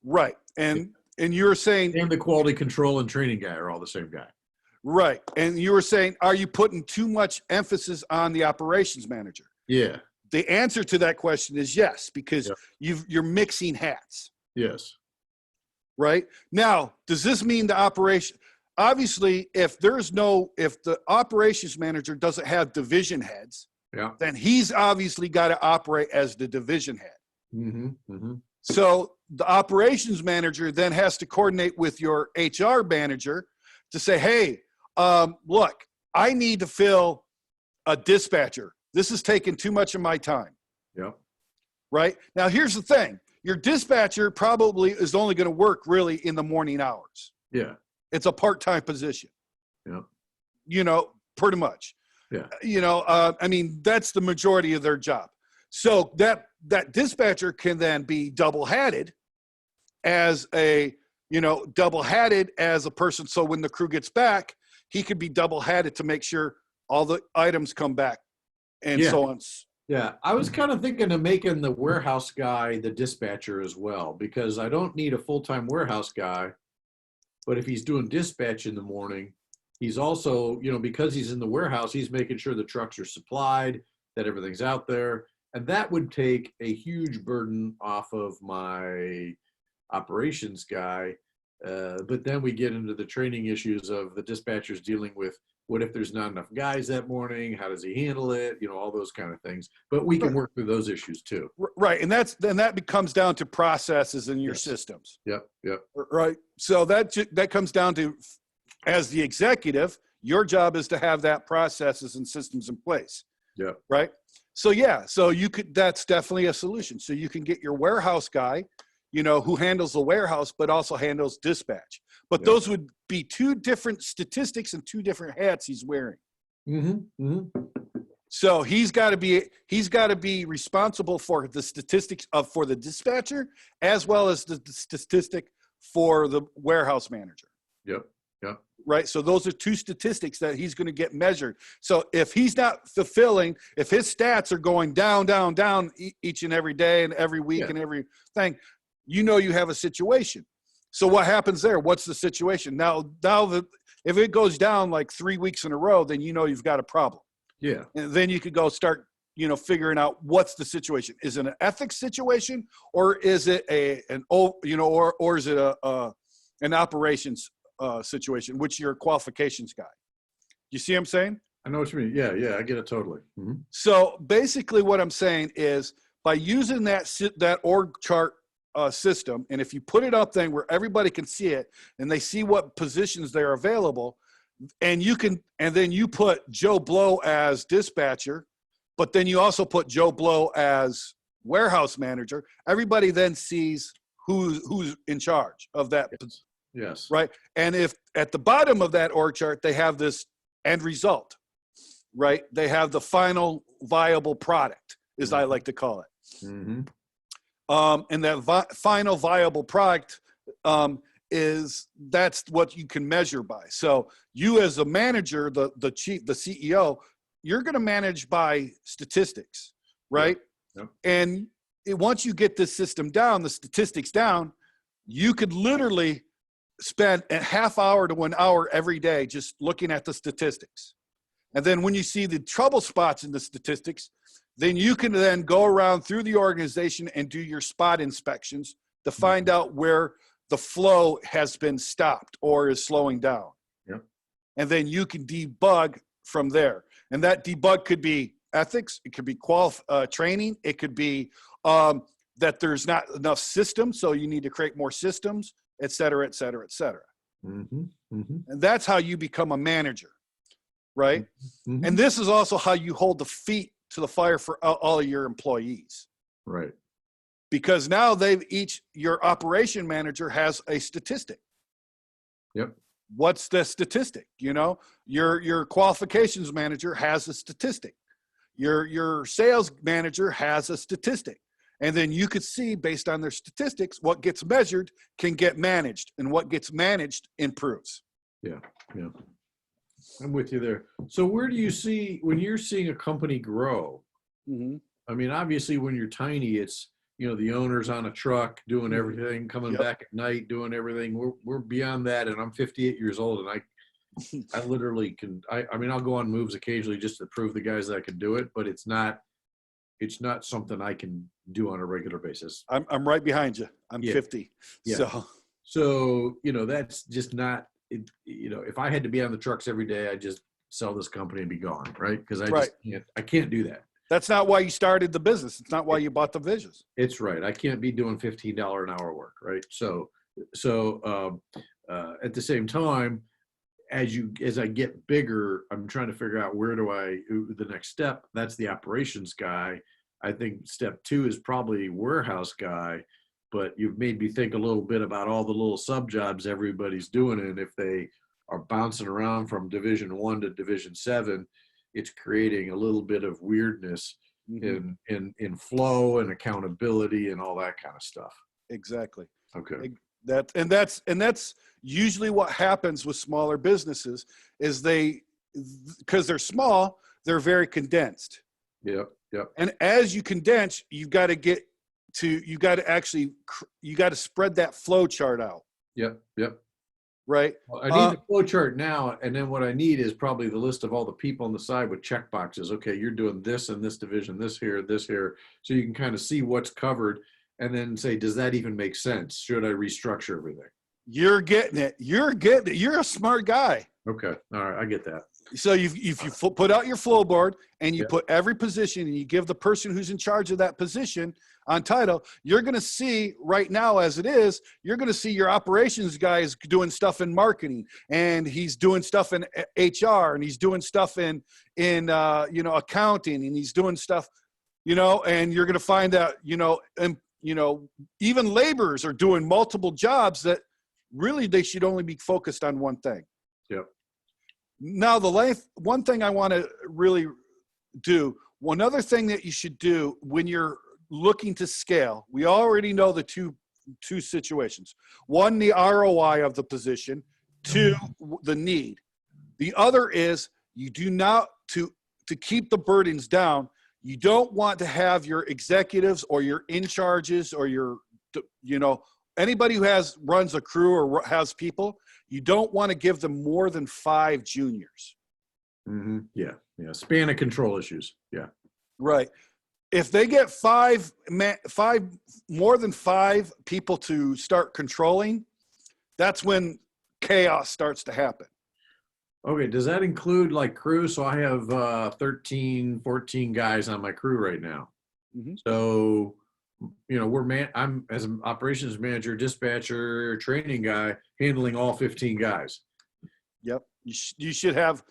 Right, and you're saying, and the quality control and training guy are all the same guy. Right, and you were saying, are you putting too much emphasis on the operations manager? Yeah. The answer to that question is yes, because you're mixing hats. Yes. Right now, does this mean the operation? Obviously, if the operations manager doesn't have division heads, then he's obviously got to operate as the division head. So the operations manager then has to coordinate with your HR manager to say, hey, look, I need to fill a dispatcher. This is taking too much of my time. Yeah. Right now, here's the thing. your dispatcher probably is only going to work really in the morning hours. Yeah. It's a part-time position. Yeah. You know, pretty much. Yeah. You know, I mean, that's the majority of their job. So that dispatcher can then be double-hatted as a, you know, double-hatted as a person. So when the crew gets back, he could be double-hatted to make sure all the items come back and Yeah. so on. Yeah, I was kind of thinking of making the warehouse guy the dispatcher as well, because I don't need a full-time warehouse guy, but if he's doing dispatch in the morning, he's also, you know, because he's in the warehouse, he's making sure the trucks are supplied, that everything's out there, and that would take a huge burden off of my operations guy. But then we get into the training issues of the dispatchers dealing with, what if there's not enough guys that morning? How does he handle it? You know, all those kind of things. But we can work through those issues too. Right. And that becomes down to processes in your systems. Yep. Yep. Right. So that comes down to, as the executive, your job is to have that processes and systems in place. Yeah. Right. So yeah, so that's definitely a solution. So you can get your warehouse guy, you know, who handles the warehouse, but also handles dispatch. But those would be two different statistics and two different hats he's wearing. Mm-hmm. Mm-hmm. So he's got to be responsible for the statistics for the dispatcher, as well as the statistic for the warehouse manager. Yep. Yep. Right. So those are two statistics that he's going to get measured. So if he's not fulfilling, if his stats are going down, down, down each and every day and every week and every thing, you know, you have a situation. So what happens there? What's the situation? Now if it goes down like 3 weeks in a row, then you know you've got a problem. Yeah. And then you could go start, you know, figuring out what's the situation. Is it an ethics situation, or is it or is it an operations situation, which your qualifications guy? You see what I'm saying? I know what you mean. Yeah. Yeah. I get it totally. Mm-hmm. So basically what I'm saying is, by using that org chart system, and if you put it up there where everybody can see it and they see what positions they're available, and then you put Joe Blow as dispatcher, but then you also put Joe Blow as warehouse manager, everybody then sees who's in charge of that. Yes. Right. And if at the bottom of that org chart, they have this end result, right? They have the final viable product, as I like to call it. Mm-hmm. And that final viable product that's what you can measure by. So you as a manager, the chief, the CEO, you're going to manage by statistics, right? Yep. And once you get this system down, the statistics down, you could literally spend a half hour to 1 hour every day just looking at the statistics. And then when you see the trouble spots in the statistics, then you can then go around through the organization and do your spot inspections to find out where the flow has been stopped or is slowing down. Yep. And then you can debug from there. And that debug could be ethics, it could be training, it could be that there's not enough systems, so you need to create more systems, et cetera, et cetera, et cetera. Mm-hmm. Mm-hmm. And that's how you become a manager, right? Mm-hmm. And this is also how you hold the feet to the fire for all of your employees. Right. Because now your operation manager has a statistic. Yep. What's the statistic? You know, your qualifications manager has a statistic. Your sales manager has a statistic. And then you could see, based on their statistics, what gets measured can get managed, and what gets managed improves. Yeah. Yeah. I'm with you there. So where do you see, when you're seeing a company grow, Mm-hmm. I mean, obviously when you're tiny, it's, you know, the owner's on a truck doing everything, coming back at night, doing everything. We're beyond that. And I'm 58 years old, and I literally can, I mean, I'll go on moves occasionally just to prove the guys that I can do it, but it's not something I can do on a regular basis. I'm right behind you. I'm 50. Yeah. So, you know, that's just not, you know, if I had to be on the trucks every day, I'd just sell this company and be gone, right? Because I can't do that. That's not why you started the business. It's not why you bought the visions. It's right. I can't be doing $15 an hour work, right? So at the same time, as I get bigger, I'm trying to figure out the next step. That's the operations guy. I think step 2 is probably warehouse guy. but you've made me think a little bit about all the little sub jobs everybody's doing. And if they are bouncing around from Division 1 to Division 7, it's creating a little bit of weirdness in flow and accountability and all that kind of stuff. Exactly. Okay. That's usually what happens with smaller businesses is because they're small, they're very condensed. Yep. And as you condense, you got to spread that flow chart out. Yep. Right. Well, I need the flow chart now, and then what I need is probably the list of all the people on the side with check boxes. Okay, you're doing this in this division, this here, so you can kind of see what's covered, and then say, does that even make sense? Should I restructure everything? You're getting it. You're a smart guy. Okay, all right, I get that. So if you put out your flow board and you put every position and you give the person who's in charge of that position on title, you're going to see right now as it is, you're going to see your operations guy is doing stuff in marketing, and he's doing stuff in HR, and he's doing stuff in accounting, and he's doing stuff, and you're going to find that, even laborers are doing multiple jobs that really they should only be focused on one thing. Yep. Now, one thing I want to really do, one other thing that you should do when you're looking to scale, we already know the two situations. One, the ROI of the position. Two, the need. The other is you do not, to keep the burdens down, you don't want to have your executives or your in charges or anybody who runs a crew or has people, you don't want to give them more than 5 juniors. Mm-hmm. Yeah. Span of control issues. Yeah. Right. If they get more than 5 people to start controlling, that's when chaos starts to happen. Okay. Does that include like crew? So I have 13, 14 guys on my crew right now. Mm-hmm. So, I'm as an operations manager, dispatcher, training guy, handling all 15 guys. Yep. You should have,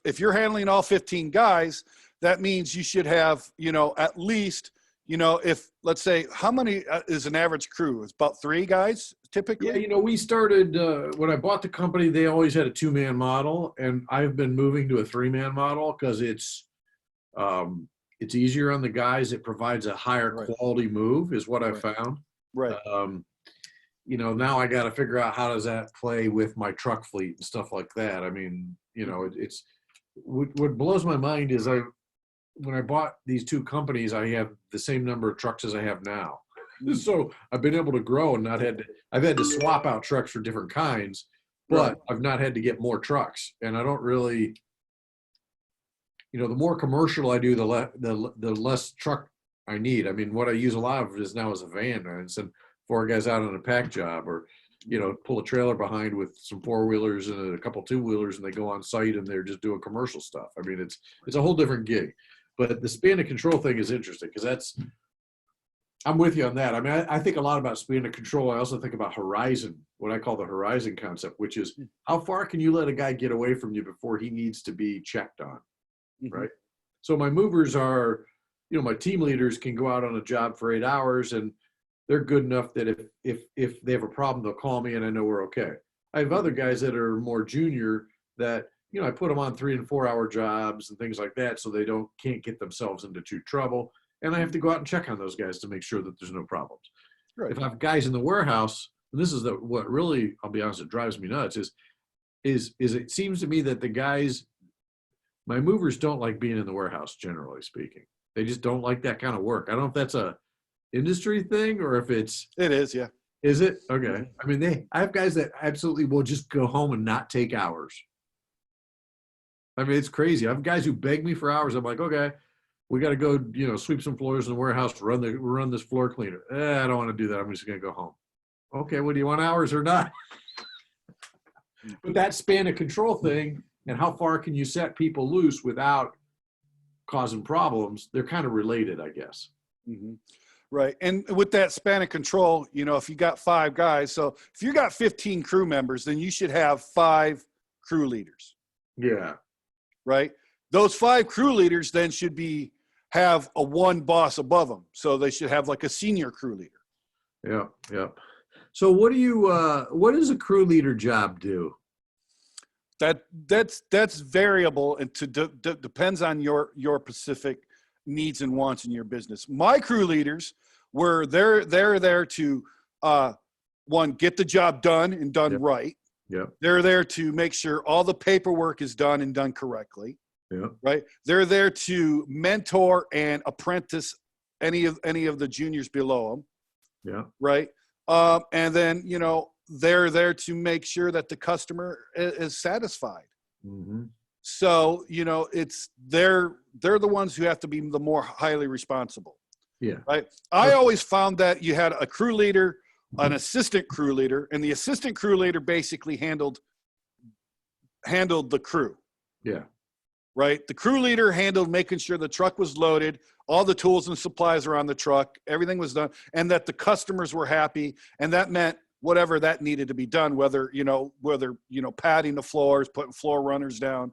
if you're handling all 15 guys, that means you should have, at least, if, let's say, how many is an average crew? It's about 3 guys typically? Yeah, we started, when I bought the company, they always had a 2-man model, and I've been moving to a 3-man model because it's easier on the guys. It provides a higher quality move is what I found. Right. Now I got to figure out how does that play with my truck fleet and stuff like that. I mean, it's what blows my mind is when I bought these 2 companies, I have the same number of trucks as I have now. So I've been able to grow and I've had to swap out trucks for different kinds, but I've not had to get more trucks. And I don't really, the more commercial I do, the less truck I need. I mean, what I use a lot of is now is a van. And send 4 guys out on a pack job, or pull a trailer behind with some 4-wheelers and a couple 2-wheelers, and they go on site and they're just doing commercial stuff. I mean, it's a whole different gig. But the span of control thing is interesting because I'm with you on that. I mean, I think a lot about span of control. I also think about horizon, what I call the horizon concept, which is how far can you let a guy get away from you before he needs to be checked on, right? So my movers are, my team leaders can go out on a job for 8 hours and they're good enough that if they have a problem, they'll call me and I know we're okay. I have other guys that are more junior that, I put them on 3 and 4 hour jobs and things like that so they can't get themselves into too trouble. And I have to go out and check on those guys to make sure that there's no problems. Right. If I have guys in the warehouse, and this is what really, I'll be honest, it drives me nuts, is it seems to me that the guys, my movers don't like being in the warehouse, generally speaking. They just don't like that kind of work. I don't know if that's a industry thing or if it is, yeah. Is it? Okay. I mean, I have guys that absolutely will just go home and not take hours. I mean, it's crazy. I have guys who beg me for hours. I'm like, okay, we got to go, sweep some floors in the warehouse, run this floor cleaner. I don't want to do that. I'm just going to go home. Okay, well, do you want hours or not? But that span of control thing and how far can you set people loose without causing problems, they're kind of related, I guess. Mm-hmm. Right. And with that span of control, if you got 5 guys, so if you got 15 crew members, then you should have 5 crew leaders. Yeah. Right. Those 5 crew leaders then should have a 1 boss above them. So they should have like a senior crew leader. Yeah. Yeah. So what do you, what does a crew leader job do? That's variable and depends on your specific needs and wants in your business. My crew leaders were they're there to one, get the job done and done Yep. right. Yep. They're there to make sure all the paperwork is done and done correctly. Yep. Right. They're there to mentor and apprentice any of the juniors below them. Yeah. Right. And then, they're there to make sure that the customer is satisfied. Mm-hmm. So, they're the ones who have to be the more highly responsible. Yeah. Right. I always found that you had a crew leader, an assistant crew leader, and the assistant crew leader basically handled the crew. Yeah. Right. The crew leader handled making sure the truck was loaded, all the tools and supplies are on the truck, everything was done, and that the customers were happy. And that meant whatever that needed to be done, whether padding the floors, putting floor runners down,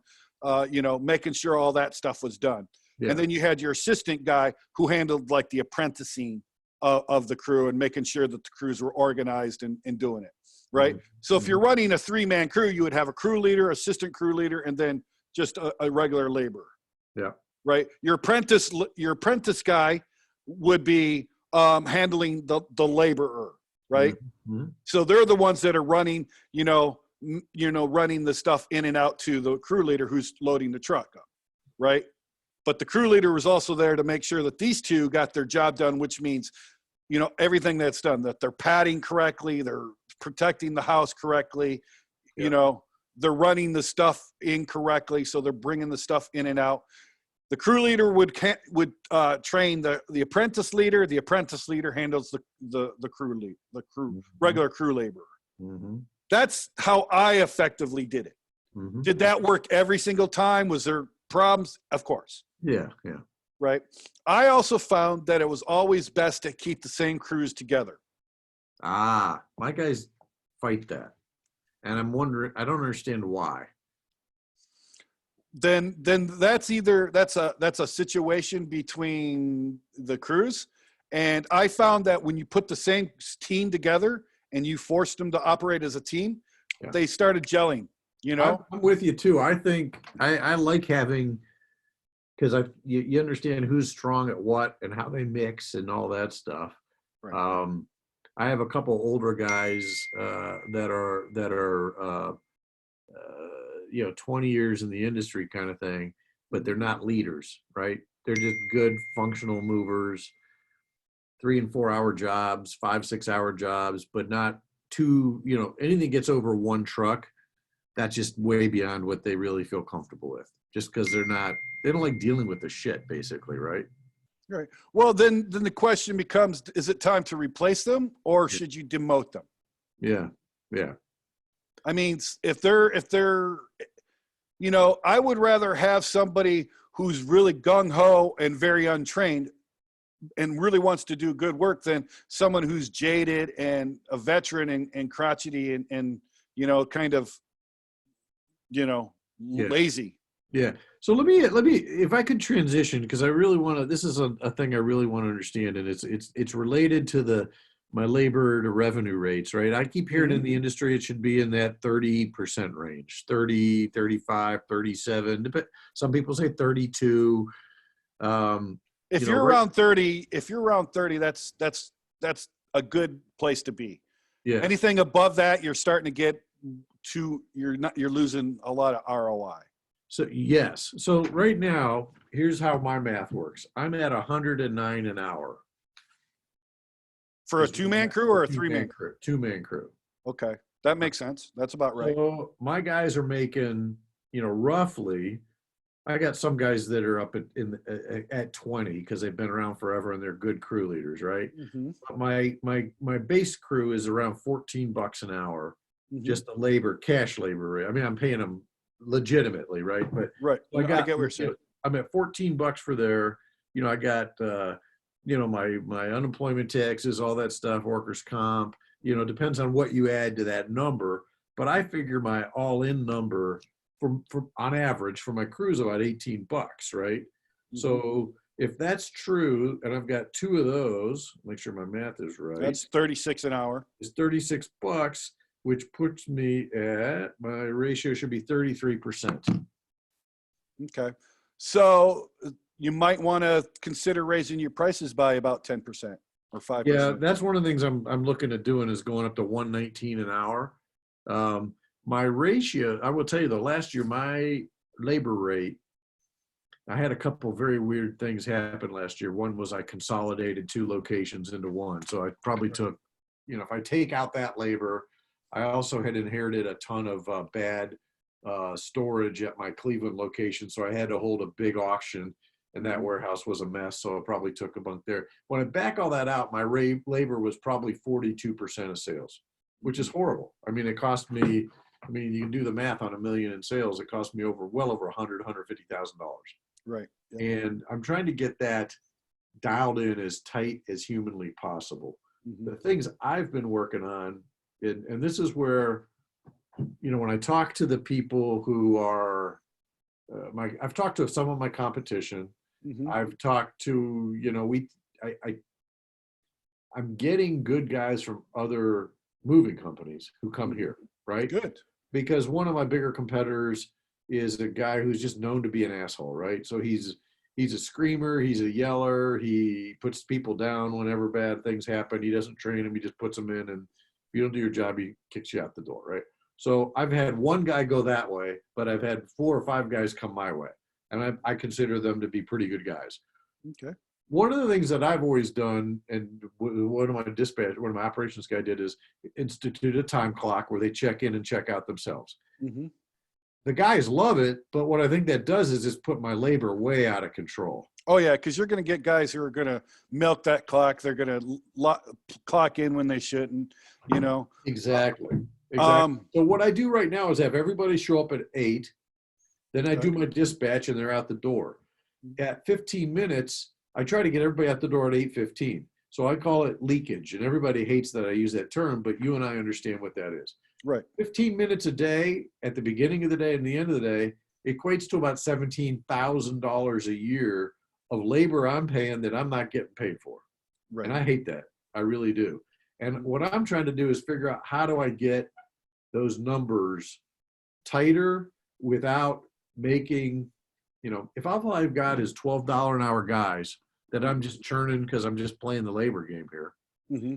making sure all that stuff was done. Yeah. And then you had your assistant guy who handled like the apprenticing of the crew and making sure that the crews were organized and doing it. Right. Mm-hmm. So if you're running a 3-man crew, you would have a crew leader, assistant crew leader, and then just a regular laborer. Yeah. Right. Your apprentice guy would be handling the laborer. Right. Mm-hmm. So they're the ones that are running, running the stuff in and out to the crew leader who's loading the truck up. Right. But the crew leader was also there to make sure that these two got their job done, which means, everything that's done, that they're padding correctly, they're protecting the house correctly, Yeah. they're running the stuff in correctly. So they're bringing the stuff in and out. The crew leader would train the apprentice leader. The apprentice leader handles the crew lead, Mm-hmm. regular crew laborer. Mm-hmm. That's how I effectively did it. Mm-hmm. Did that work every single time? Was there problems? Of course. Yeah. Yeah. Right. I also found that it was always best to keep the same crews together. My guys fight that. And I'm wondering, I don't understand why. Then that's a situation between the crews. And I found that when you put the same team together and you forced them to operate as a team, Yeah. they started gelling, I'm with you too. I think I like having, because you understand who's strong at what and how they mix and all that stuff. Right. I have a couple older guys that are 20 years in the industry kind of thing, but they're not leaders, right? They're just good functional movers, 3 and 4 hour jobs, 5-6 hour jobs, but not too, anything gets over one truck, that's just way beyond what they really feel comfortable with, just because they don't like dealing with the shit, basically, right? Right. Well, then the question becomes, is it time to replace them or should you demote them? Yeah. Yeah. I mean, if they're, I would rather have somebody who's really gung ho and very untrained and really wants to do good work than someone who's jaded and a veteran and crotchety and kind of, lazy. Yeah. So let me, if I could transition, because I really want to, this is a thing I really want to understand. And it's related to my labor to revenue rates, right? I keep hearing in the industry, it should be in that 30% range, 30, 35, 37. Some people say 32. If you're around 30, that's a good place to be. Yeah. Anything above that, you're starting to get you're losing a lot of ROI. So yes. So right now, here's how my math works. I'm at 109 an hour. For a 2-man crew or a 3-man crew? 2-man crew. Okay. That makes sense. That's about right. So my guys are making, roughly, I got some guys that are up at 20 because they've been around forever and they're good crew leaders, right? Mm-hmm. But my base crew is around $14 an hour, just the cash labor. I mean, I'm paying them legitimately, right? But right. I get what you're saying. I'm at $14 for their, I got my unemployment taxes, all that stuff, workers' comp, depends on what you add to that number. But I figure my all-in number from on average for my crew is about $18, right? Mm-hmm. So if that's true, and I've got 2 of those, make sure my math is right. That's 36 an hour. It's $36, which puts me at, my ratio should be 33%. Okay. So you might want to consider raising your prices by about 10% or 5%. Yeah, that's one of the things I'm looking at doing is going up to 119 an hour. My ratio, I will tell you though, last year, my labor rate, I had a couple of very weird things happen last year. One was I consolidated 2 locations into one. So I probably took, if I take out that labor, I also had inherited a ton of bad storage at my Cleveland location. So I had to hold a big auction, and that warehouse was a mess. So it probably took a bunk there. When I back all that out, my labor was probably 42% of sales, which is horrible. I mean, it cost me, you can do the math on $1 million in sales. It cost me well over $150,000. Right. Yeah. And I'm trying to get that dialed in as tight as humanly possible. Mm-hmm. The things I've been working on, and this is where, when I talk to the people who are, I've talked to some of my competition. Mm-hmm. I've talked to, I'm getting good guys from other moving companies who come here, right? Good. Because one of my bigger competitors is a guy who's just known to be an asshole, right? So he's a screamer, he's a yeller, he puts people down whenever bad things happen. He doesn't train them, he just puts them in, and if you don't do your job, he kicks you out the door, right? So I've had one guy go that way, but I've had 4 or 5 guys come my way, and I consider them to be pretty good guys. Okay. One of the things that I've always done, and one of my operations guy did, is institute a time clock where they check in and check out themselves. Mm-hmm. The guys love it, but what I think that does is just put my labor way out of control. Oh yeah, because you're going to get guys who are going to milk that clock. They're going to clock in when they shouldn't. Exactly. So what I do right now is have everybody show up at 8. Then I do my dispatch and they're out the door. At 15 minutes, I try to get everybody out the door at 8:15. So I call it leakage, and everybody hates that I use that term, but you and I understand what that is. Right. 15 minutes a day at the beginning of the day and the end of the day equates to about $17,000 a year of labor I'm paying that I'm not getting paid for. Right. And I hate that. I really do. And what I'm trying to do is figure out, how do I get those numbers tighter without making, if all I've got is $12 an hour guys that I'm just churning because I'm just playing the labor game here. Mm-hmm.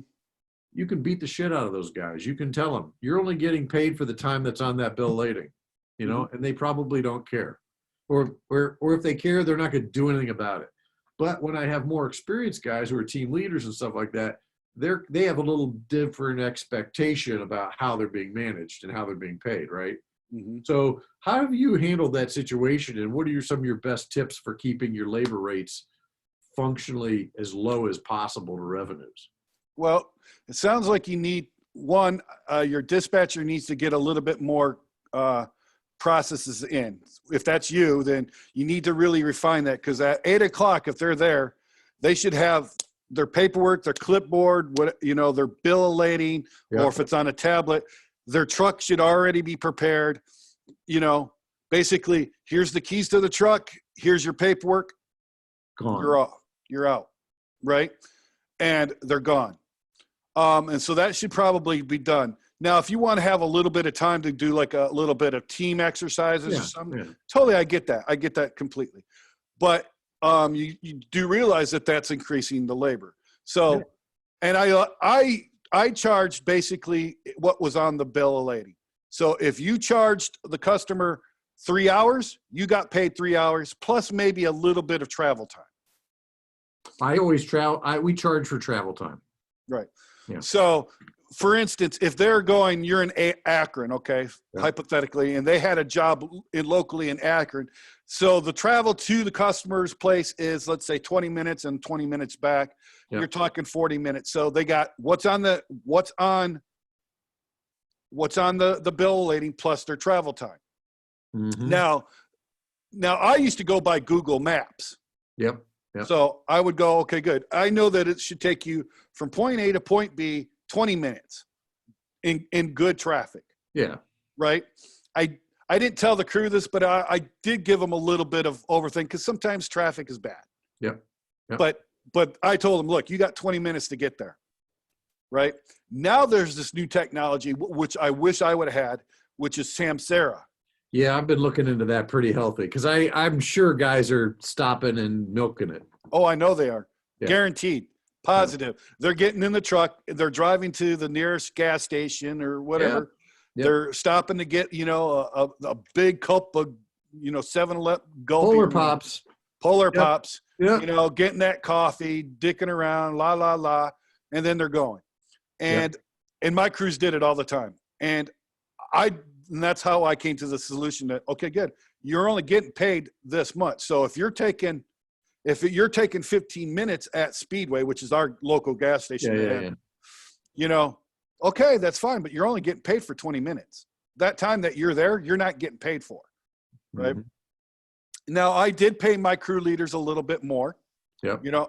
You can beat the shit out of those guys. You can tell them you're only getting paid for the time that's on that bill of lading, and they probably don't care. Or if they care, they're not going to do anything about it. But when I have more experienced guys who are team leaders and stuff like that, they have a little different expectation about how they're being managed and how they're being paid, right? Mm-hmm. So how have you handled that situation, and what are some of your best tips for keeping your labor rates functionally as low as possible to revenues? Well, it sounds like you need one, your dispatcher needs to get a little bit more processes in. If that's you, then you need to really refine that, because at 8 o'clock, if they're there, they should have their paperwork, their clipboard, their bill of lading, or if it's on a tablet, their truck should already be prepared. Basically, here's the keys to the truck. Here's your paperwork. Gone. You're off. You're out. Right? And they're gone. And so that should probably be done. Now, if you want to have a little bit of time to do like a little bit of team exercises or something, totally, I get that. I get that completely. But you do realize that that's increasing the labor. So, and I charged basically what was on the bill of lading. So if you charged the customer 3 hours, you got paid 3 hours plus maybe a little bit of travel time. I always we charge for travel time. Right. Yeah. So, for instance, if they're going, you're in Akron, okay, hypothetically, and they had a job locally in Akron. So the travel to the customer's place is, let's say, 20 minutes and 20 minutes back. You're talking 40 minutes. So they got what's on the bill of lading plus their travel time. Mm-hmm. Now I used to go by Google Maps. Yep. So I would go, okay, good. I know that it should take you from point A to point B 20 minutes in good traffic. Yeah. Right. I didn't tell the crew this, but I did give them a little bit of overthink, because sometimes traffic is bad. Yep. But I told them, look, you got 20 minutes to get there. Right now, there's this new technology, which I wish I would have had, which is Samsara. Yeah, I've been looking into that pretty healthy because I'm sure guys are stopping and milking it. Oh, I know they are. Yeah. Guaranteed. Positive. Yeah. They're getting in the truck. They're driving to the nearest gas station or whatever. Yeah. Yep. They're stopping to get, a big cup of, 7-Eleven Polar Pops. Polar Pops. Yeah. Getting that coffee, dicking around, la, la, la. And then they're going. And my crews did it all the time. And that's how I came to the solution that, okay, good. You're only getting paid this much. So if you're taking 15 minutes at Speedway, which is our local gas station, okay, that's fine, but you're only getting paid for 20 minutes. That time that you're there, you're not getting paid for, right? Mm-hmm. Now, I did pay my crew leaders a little bit more,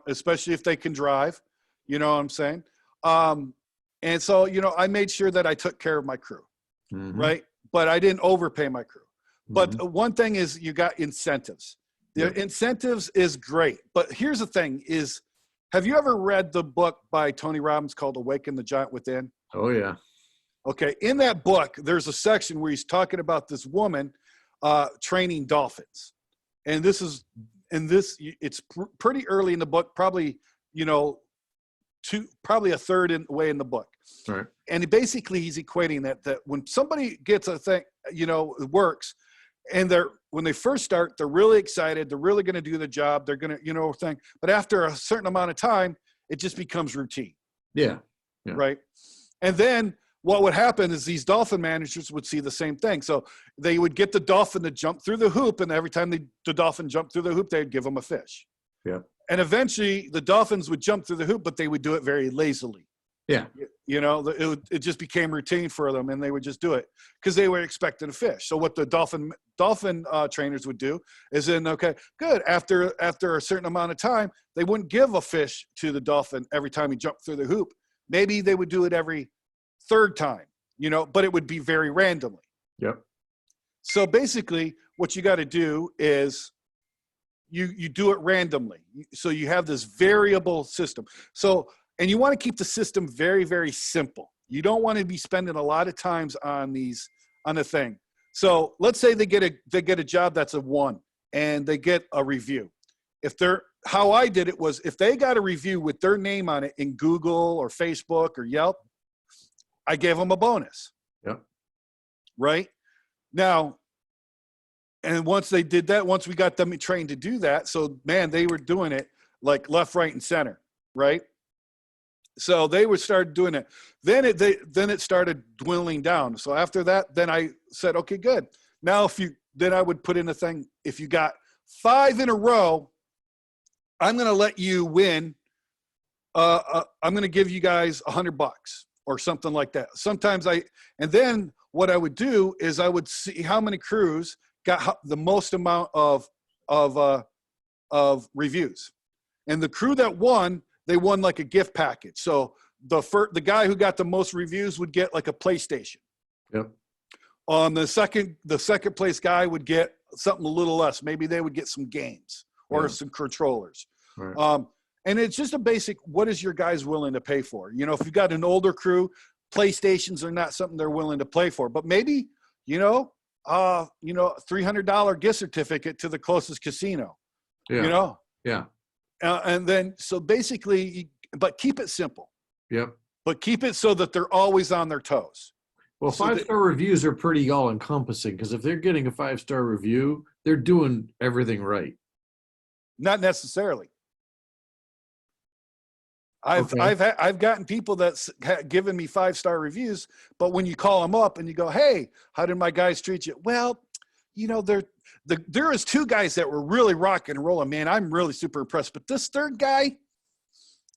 especially if they can drive, you know what I'm saying? And so, I made sure that I took care of my crew, right? But I didn't overpay my crew. But one thing is you got incentives. The incentives is great. But here's the thing is, have you ever read the book by Tony Robbins called Awaken the Giant Within? Oh, yeah. Okay. In that book, there's a section where he's talking about this woman training dolphins. And it's pretty early in the book, probably, probably a third way in the book. Right. And basically he's equating that when somebody gets a thing, it works, and when they first start, they're really excited. They're really going to do the job. They're going to, thing. But after a certain amount of time, it just becomes routine. Yeah. Right. And then what would happen is these dolphin managers would see the same thing. So they would get the dolphin to jump through the hoop. And every time the dolphin jumped through the hoop, they'd give them a fish. Yeah. And eventually the dolphins would jump through the hoop, but they would do it very lazily. Yeah. It just became routine for them, and they would just do it because they were expecting a fish. So what the dolphin trainers would do is then, okay, good. After a certain amount of time, they wouldn't give a fish to the dolphin every time he jumped through the hoop. Maybe they would do it every third time, but it would be very randomly. Yep. So basically what you got to do is you do it randomly. So you have this variable system. And you want to keep the system very, very simple. You don't want to be spending a lot of times on the thing. So let's say they get a job that's a 1 and they get a review. How I did it was if they got a review with their name on it in Google or Facebook or Yelp, I gave them a bonus. Yep. Right? Now, and once they did that, once we got them trained to do that, so man, they were doing it like left, right, and center, right? So they would start doing it. Then it started dwindling down. So after that, then I said, okay, good. Now then I would put in a thing. If you got 5 in a row, I'm going to let you win. I'm going to give you guys $100 or something like that. Sometimes and then what I would do is I would see how many crews got the most amount of reviews, and the crew that won, they won like a gift package. So the guy who got the most reviews would get like a PlayStation. Yep. The second place guy would get something a little less. Maybe they would get some games or some controllers. Right. And it's just a basic, what is your guys willing to pay for? If you've got an older crew, PlayStations are not something they're willing to pay for, but maybe, $300 gift certificate to the closest casino, Yeah. And then, so basically, but keep it simple. Yep. But keep it so that they're always on their toes. Well, 5-star reviews are pretty all encompassing because if they're getting a 5-star review, they're doing everything right. Not necessarily. I've gotten people that's given me 5-star reviews, but when you call them up and you go, hey, how did my guys treat you? Well, there is 2 guys that were really rocking and rolling, man. I'm really super impressed. But this third guy,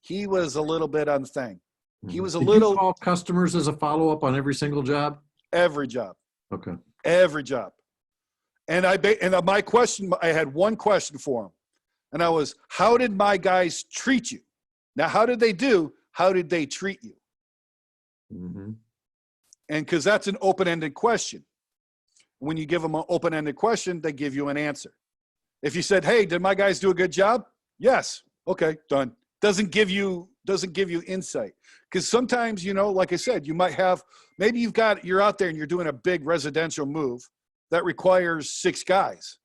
he was a little bit on the thing. He was Did you call customers as a follow-up on every single job? Every job. Okay. Every job. And my question, I had one question for him. And I was, how did my guys treat you? Now, how did they do? How did they treat you? Mm-hmm. And because that's an open-ended question. When you give them an open-ended question, they give you an answer. If you said, hey, did my guys do a good job? Yes. Okay, done. Doesn't give you insight. Because sometimes, you know, like I said, you might have, maybe you're out there and you're doing a big residential move that requires 6 guys,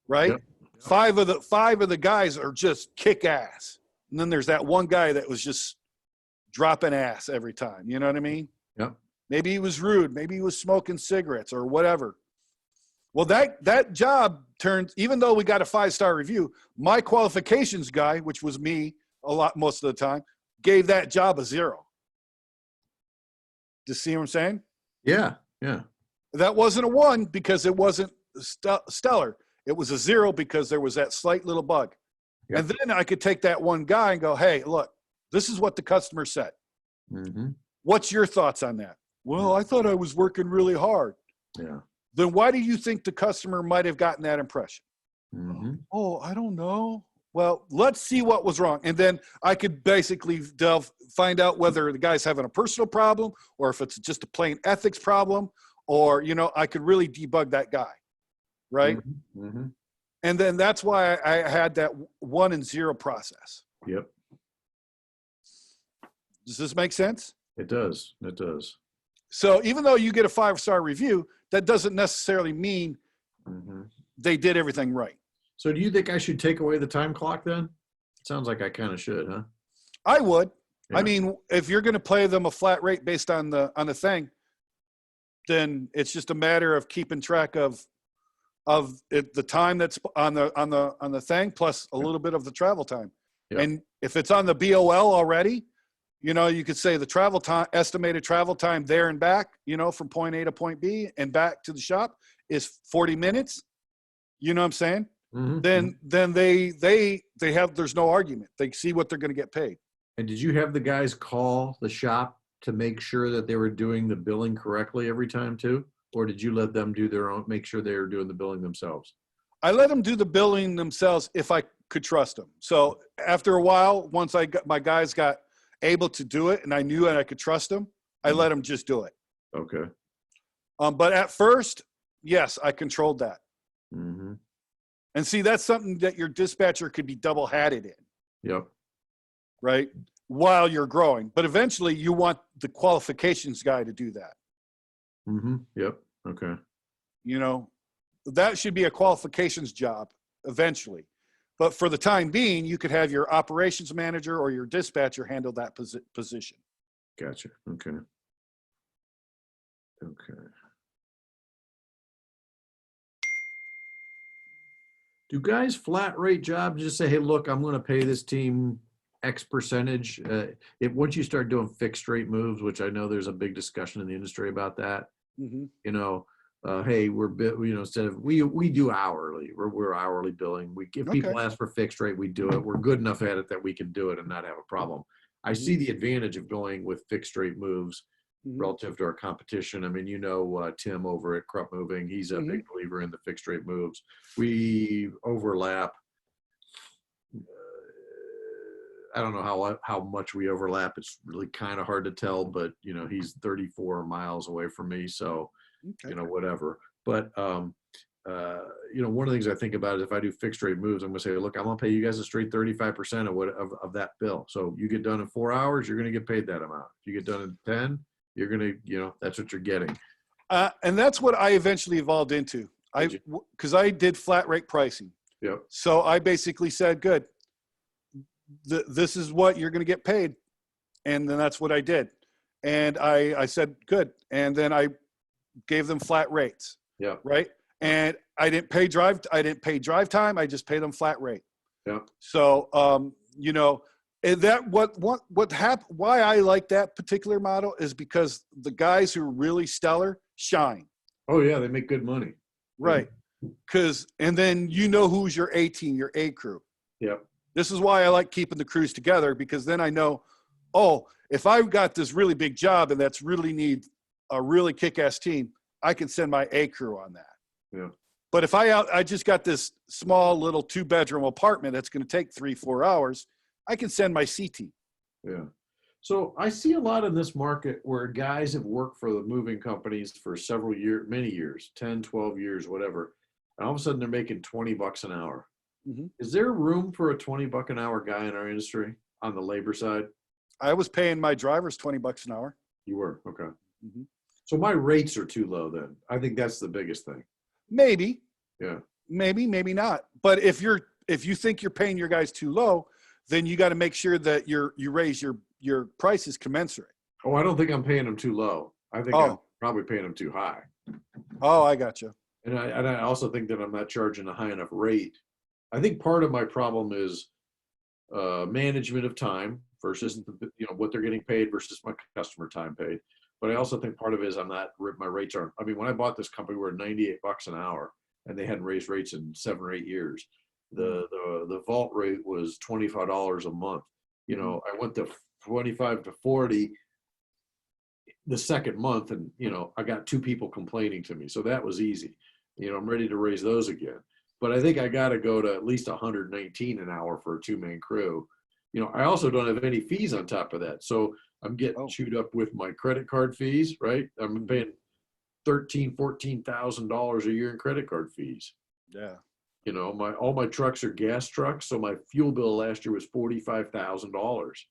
right? Yep. Five of the guys are just kick ass. And then there's that one guy that was just dropping ass every time. You know what I mean? Yep. Maybe he was rude. Maybe he was smoking cigarettes or whatever. Well, that job turned, even though we got a 5-star review, my qualifications guy, which was me most of the time, gave that job a 0. Do you see what I'm saying? Yeah. Yeah. That wasn't a 1 because it wasn't stellar. It was a 0 because there was that slight little bug. Yep. And then I could take that one guy and go, hey, look, this is what the customer said. Mm-hmm. What's your thoughts on that? Well, I thought I was working really hard. Yeah. Then why do you think the customer might have gotten that impression? Mm-hmm. Oh, I don't know. Well, let's see what was wrong. And then I could basically find out whether the guy's having a personal problem or if it's just a plain ethics problem, or, you know, I could really debug that guy. Right. Mm-hmm. Mm-hmm. And then that's why I had that 1 and 0 process. Yep. Does this make sense? It does. It does. So even though you get a 5-star review, that doesn't necessarily mean Mm-hmm. they did everything right. So do you think I should take away the time clock then? It sounds like I kind of should, huh? I would. Yeah. I mean, if you're going to play them a flat rate based on the thing, then it's just a matter of keeping track of the time that's on the thing plus a little bit of the travel time. Yeah. And if it's on the BOL already, you know, you could say the travel time, estimated travel time there and back, you know, from point A to point B and back to the shop is 40 minutes. You know what I'm saying? Mm-hmm. Then they have, there's no argument. They see what they're going to get paid. And did you have the guys call the shop to make sure that they were doing the billing correctly every time too? Or did you let them do their own, make sure they were doing the billing themselves? I let them do the billing themselves if I could trust them. So after a while, once my guys got able to do it and I knew and I could trust them, I let them just do it. Okay. But at first, yes, I controlled that. Mm-hmm. And see, that's something that your dispatcher could be double-hatted in, Yep. right? While you're growing. But eventually you want the qualifications guy to do that. Mm-hmm. Yep. Okay. You know, that should be a qualifications job eventually. But for the time being, you could have your operations manager or your dispatcher handle that position. Gotcha. Okay. Okay. Do guys flat rate jobs just say, hey, look, I'm going to pay this team X percentage? If once you start doing fixed rate moves, which I know there's a big discussion in the industry about that, Mm-hmm. you know, hey, instead of we do hourly, we're hourly billing. If people ask for fixed rate, we do it. We're good enough at it that we can do it and not have a problem. I see the advantage of going with fixed rate moves relative to our competition. I mean, you know, Tim over at Krupp Moving, he's a big believer in the fixed rate moves. We overlap. I don't know how much we overlap. It's really kind of hard to tell, but you know, he's 34 miles away from me. So, you know, whatever. But, you know, one of the things I think about is if I do fixed rate moves, I'm going to say, look, I'm going to pay you guys a straight 35% of that bill. So you get done in 4 hours, you're going to get paid that amount. If you get done in 10, you're going to, you know, that's what you're getting. And that's what I eventually evolved into. Because I did flat rate pricing. Yep. So I basically said, good, this is what you're going to get paid. And then that's what I did. And I said, good. And then I gave them flat rates. Yeah. Right. And I didn't pay drive time. I just paid them flat rate. Yeah. So, you know, and that what happened, why I like that particular model is because the guys who are really stellar shine. Oh yeah. They make good money. Right. And then you know who's your A team, your A crew. Yep. This is why I like keeping the crews together, because then I know, oh, if I've got this really big job and that's really need a really kick-ass team, I can send my A crew on that. Yeah. But if I just got this small little 2-bedroom apartment that's going to take 3-4 hours, I can send my C team. Yeah. So I see a lot in this market where guys have worked for the moving companies for several years, many years, 10, 12 years, whatever. And all of a sudden they're making $20 an hour. Mhm. Is there room for a $20 an hour guy in our industry on the labor side? I was paying my drivers $20 an hour. You were, okay. Mhm. So my rates are too low then. I think that's the biggest thing. Maybe, Yeah. maybe not. But if you think you're paying your guys too low, then you got to make sure that you raise your prices commensurate. Oh, I don't think I'm paying them too low. I think I'm Oh, probably paying them too high. I got you. And I also think that I'm not charging a high enough rate. I think part of my problem is management of time versus what they're getting paid versus my customer time paid. But I also think part of it is my rates aren't. I mean, when I bought this company, we were $98 an hour, and they hadn't raised rates in 7 or 8 years. The vault rate was $25 a month. I went to 25 to 40 the second month, and I got 2 people complaining to me, so that was easy. I'm ready to raise those again. But I think I got to go to at least 119 an hour for a 2-man crew. I also don't have any fees on top of that, so I'm getting chewed up with my credit card fees. Right, I'm paying $14,000 a year in credit card fees. Yeah. All my trucks are gas trucks, so my fuel bill last year was $45,000.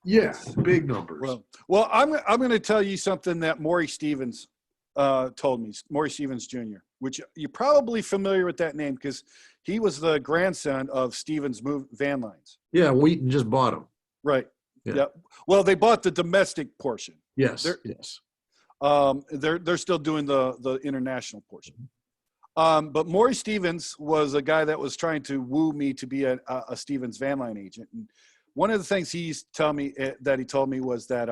Yeah, big numbers. Well, I'm going to tell you something that Maury Stevens told me. Maury Stevens Jr., which you're probably familiar with that name because he was the grandson of Stevens van lines. Yeah, Wheaton just bought them. Right. Yeah. Yep. Well, they bought the domestic portion. Yes. Yes. They're still doing the international portion. But Maury Stevens was a guy that was trying to woo me to be a Stevens van line agent. And one of the things he used to tell me that he told me was that,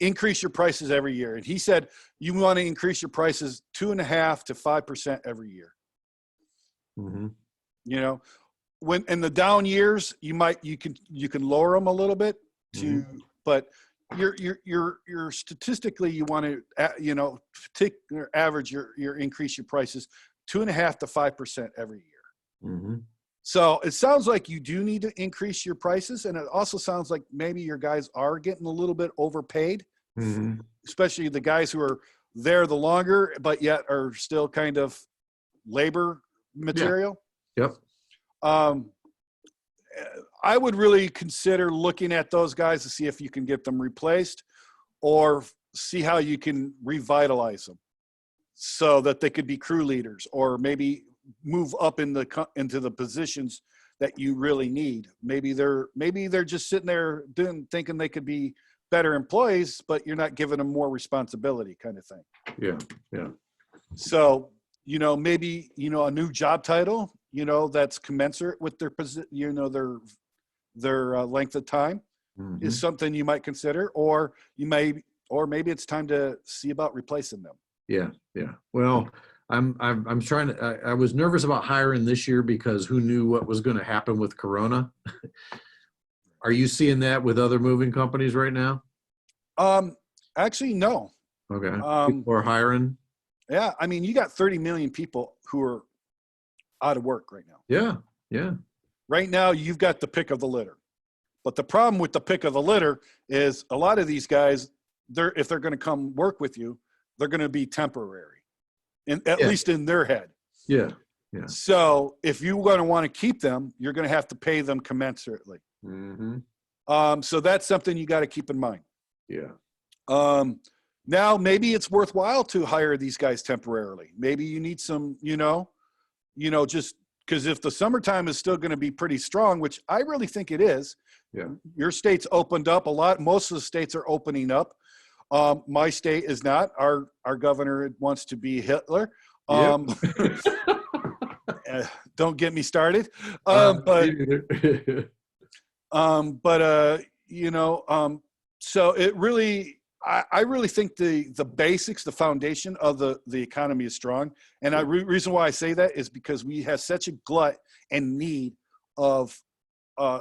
increase your prices every year. And he said, you want to increase your prices 2.5% to 5% every year. Mm-hmm. When in the down years, you can lower them a little bit but you're statistically, you want to, take your average, your increase your prices 2.5% to 5% every year. Mm-hmm. So it sounds like you do need to increase your prices. And it also sounds like maybe your guys are getting a little bit overpaid, especially the guys who are there the longer, but yet are still kind of labor material. Yeah. Yep. I would really consider looking at those guys to see if you can get them replaced or see how you can revitalize them so that they could be crew leaders or maybe move up into the positions that you really need. Maybe they're just sitting there thinking they could be better employees, but you're not giving them more responsibility kind of thing. Yeah. Yeah. So, maybe, a new job title, that's commensurate with their position, their length of time is something you might consider, or maybe it's time to see about replacing them. Yeah. Yeah. Well, I'm trying to, I was nervous about hiring this year because who knew what was going to happen with Corona. Are you seeing that with other moving companies right now? Actually, no. Okay. People are hiring. Yeah. I mean, you got 30 million people who are out of work right now. Yeah. Yeah. Right now, you've got the pick of the litter. But the problem with the pick of the litter is a lot of these guys, if they're going to come work with you, they're going to be temporary, at least in their head. Yeah. Yeah. So if you're going to want to keep them, you're going to have to pay them commensurately. So that's something you got to keep in mind. Yeah. Now, maybe it's worthwhile to hire these guys temporarily. Maybe you need some, just because if the summertime is still going to be pretty strong, which I really think it is. Yeah. Your state's opened up a lot. Most of the states are opening up. My state is not. Our governor wants to be Hitler. Don't get me started. So it really, I really think the basics, the foundation of the economy is strong. And the reason why I say that is because we have such a glut and need of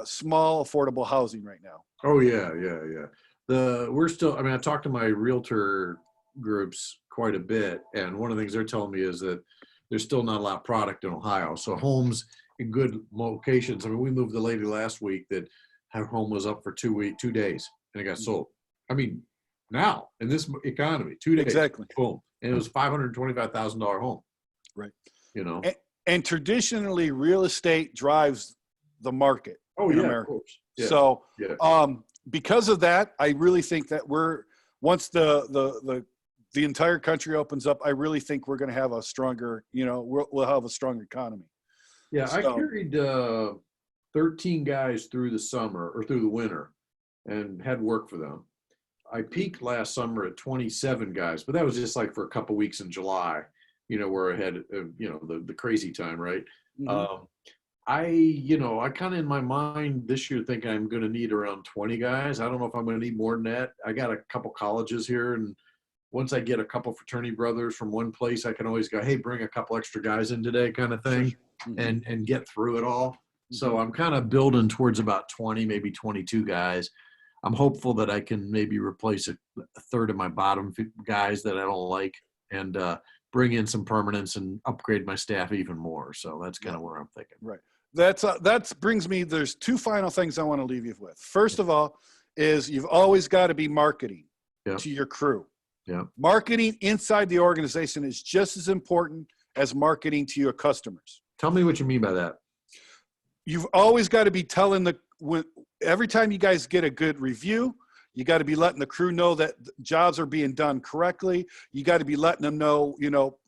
small, affordable housing right now. Oh yeah. Yeah. Yeah. I talked to my realtor groups quite a bit. And one of the things they're telling me is that there's still not a lot of product in Ohio. So homes in good locations. I mean, we moved the lady last week that her home was up for 2 days and it got sold. I mean, now in this economy, 2 days. Exactly. Boom. And it was $525,000 home. Right. you know. And traditionally, real estate drives the market in Of America. course. Yeah. So, Yeah. because of that, I really think that once the entire country opens up, I really think we're going to have a stronger, we'll have a strong economy. Yeah, I So, carried 13 guys through the summer or through the winter and had work for them. I peaked last summer at 27 guys, but that was just like for a couple weeks in July, where I had, the crazy time, right? mhm. I kind of in my mind this year think I'm going to need around 20 guys. I don't know if I'm going to need more than that. I got a couple colleges here, and once I get a couple fraternity brothers from one place, I can always go, hey, bring a couple extra guys in today kind of thing. Sure. And get through it all. So Mhm. I'm kind of building towards about 20, maybe 22 guys. I'm hopeful that I can maybe replace a third of my bottom guys that I don't like, and bring in some permanents and upgrade my staff even more. So that's kind of where I'm thinking. Right. That brings me, there's two final things I want to leave you with. First of all, is you've always got to be marketing to your crew. Yeah. Marketing inside the organization is just as important as marketing to your customers. Tell me what you mean by that. You've always got to be telling every time you guys get a good review, you got to be letting the crew know that jobs are being done correctly. You got to be letting them know,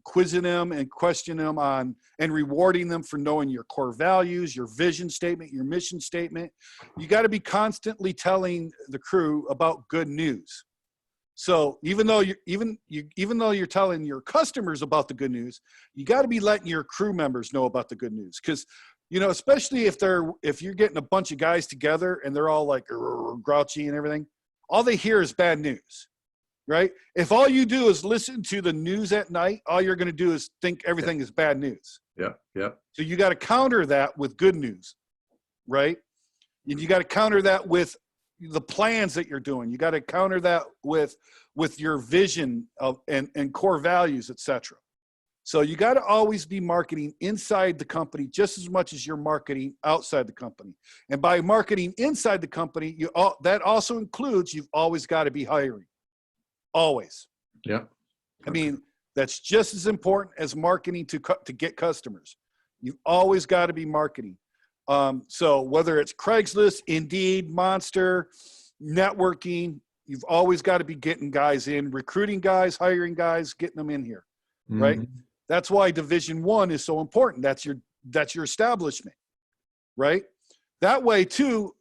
quizzing them and questioning them and rewarding them for knowing your core values, your vision statement, your mission statement. You got to be constantly telling the crew about good news. So even though you're telling your customers about the good news, you got to be letting your crew members know about the good news. Because, especially if you're getting a bunch of guys together and they're all like grouchy and everything, all they hear is bad news, right? If all you do is listen to the news at night, all you're going to do is think everything is bad news. Yeah. Yeah. So you got to counter that with good news, right? And you got to counter that with the plans that you're doing. You got to counter that with your vision and core values, etc. So you got to always be marketing inside the company just as much as you're marketing outside the company. And by marketing inside the company, that also includes you've always got to be hiring. Always. Yeah. I mean, that's just as important as marketing to get customers. You've always got to be marketing. So whether it's Craigslist, Indeed, Monster, networking, you've always got to be getting guys in, recruiting guys, hiring guys, getting them in here, right? Mm-hmm. That's why Division 1 is so important. That's your establishment, right? That way too,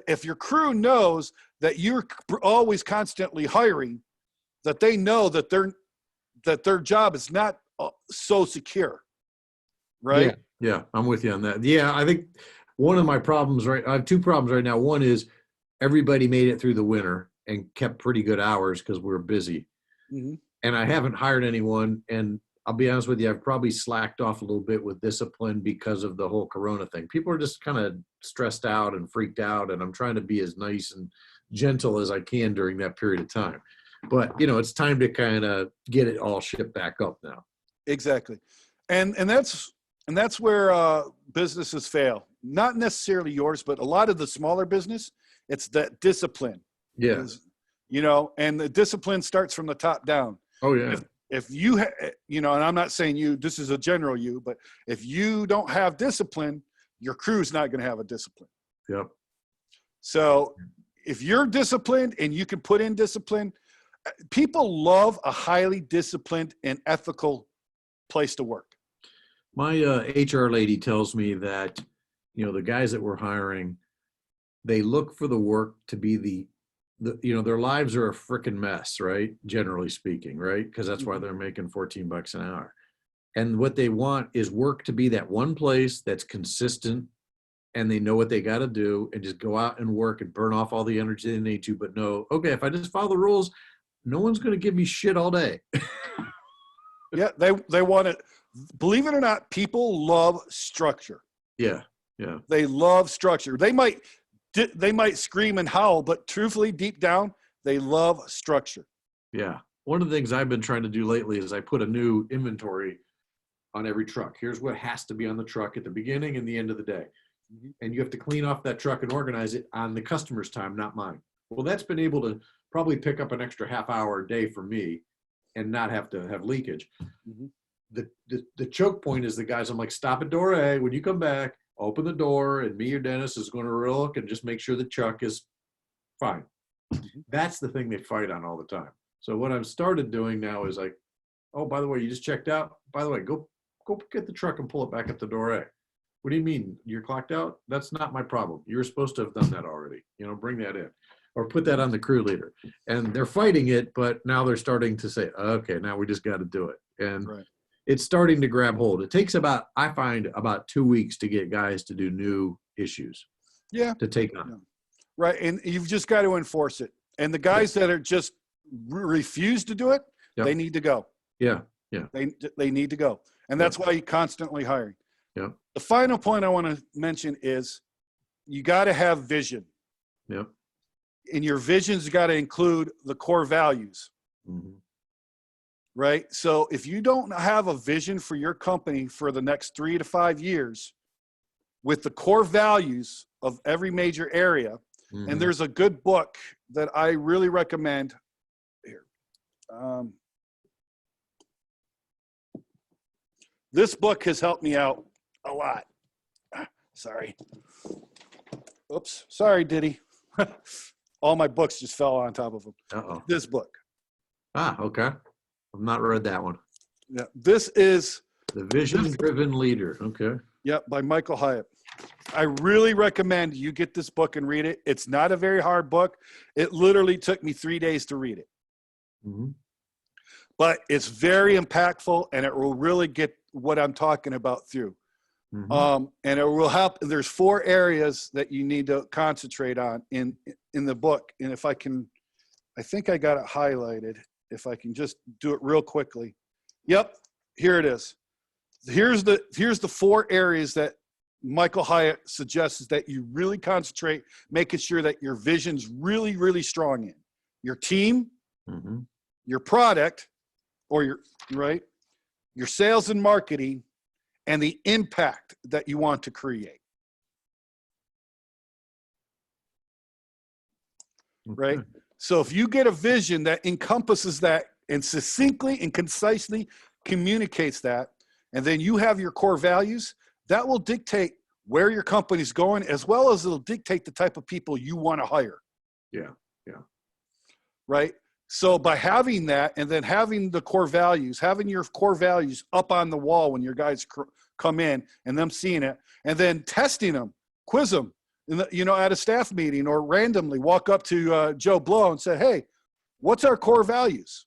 if your crew knows that you're always constantly hiring, that they know that their job is not so secure, right? Yeah, I'm with you on that. Yeah, I think one of my problems, right? I have two problems right now. One is everybody made it through the winter and kept pretty good hours because we were busy. Mm-hmm. And I haven't hired anyone. And I'll be honest with you, I've probably slacked off a little bit with discipline because of the whole Corona thing. People are just kind of stressed out and freaked out. And I'm trying to be as nice and gentle as I can during that period of time. But, it's time to kind of get it all shipped back up now. Exactly. And that's where businesses fail. Not necessarily yours, but a lot of the smaller business, it's that discipline. Yeah. And the discipline starts from the top down. Oh, yeah. If you, and I'm not saying you, this is a general you, but if you don't have discipline, your crew's not going to have a discipline. Yep. So if you're disciplined and you can put in discipline, people love a highly disciplined and ethical place to work. My HR lady tells me that, the guys that we're hiring, they look for the work to be their lives are a freaking mess, right? Generally speaking, right? Because that's why they're making $14 an hour. And what they want is work to be that one place that's consistent and they know what they got to do and just go out and work and burn off all the energy they need to, but know, okay, if I just follow the rules, no one's going to give me shit all day. Yeah, they want it. Believe it or not, people love structure. Yeah, yeah. They love structure. They might scream and howl, but truthfully, deep down, they love structure. Yeah. One of the things I've been trying to do lately is I put a new inventory on every truck. Here's what has to be on the truck at the beginning and the end of the day. Mm-hmm. And you have to clean off that truck and organize it on the customer's time, not mine. Well, that's been able to probably pick up an extra half hour a day for me and not have to have leakage. Mm-hmm. the choke point is the guys. I'm like, stop at door A. When you come back, open the door, and me or Dennis is going to look and just make sure the chuck is fine. That's the thing they fight on all the time. So what I've started doing now is like, oh, by the way, you just checked out. By the way, go get the truck and pull it back up to door A. What do you mean you're clocked out? That's not my problem. You're supposed to have done that already. You know, bring that in or put that on the crew leader. And they're fighting it, but now they're starting to say, okay, now we just got to do it. And it's starting to grab hold. It takes I find about 2 weeks to get guys to do new issues. Yeah. To take on. Yeah. Right. And you've just got to enforce it. And the guys that are just refuse to do it, they need to go. Yeah. Yeah. They need to go. And that's why you're constantly hiring. Yeah. The final point I want to mention is you got to have vision. Yeah. And your vision's got to include the core values. Mm-hmm. Right? So if you don't have a vision for your company for the next 3 to 5 years with the core values of every major area, and there's a good book that I really recommend here. This book has helped me out a lot. Sorry. Oops. Sorry, Diddy. All my books just fell on top of them. Uh-oh. This book. Ah, okay. I've not read that one. Yeah. This is The Vision-Driven Leader. Okay. Yep, by Michael Hyatt. I really recommend you get this book and read it. It's not a very hard book. It literally took me 3 days to read it. Mm-hmm. But it's very impactful, and it will really get what I'm talking about through. Mm-hmm. And it will help. There's 4 areas that you need to concentrate on in the book. And if I can, I think I got it highlighted. If I can just do it real quickly. Yep, here it is. Here's the 4 areas that Michael Hyatt suggests that you really concentrate, making sure that your vision's really, really strong in. Your team, your product, or your sales and marketing, and the impact that you want to create. Right? So if you get a vision that encompasses that and succinctly and concisely communicates that, and then you have your core values, that will dictate where your company's going, as well as it'll dictate the type of people you want to hire. Yeah, yeah. Right? So by having that, and then having the core values, having your core values up on the wall when your guys come in, and them seeing it, and then testing them, quiz them, at a staff meeting, or randomly walk up to Joe Blow and say, hey, what's our core values?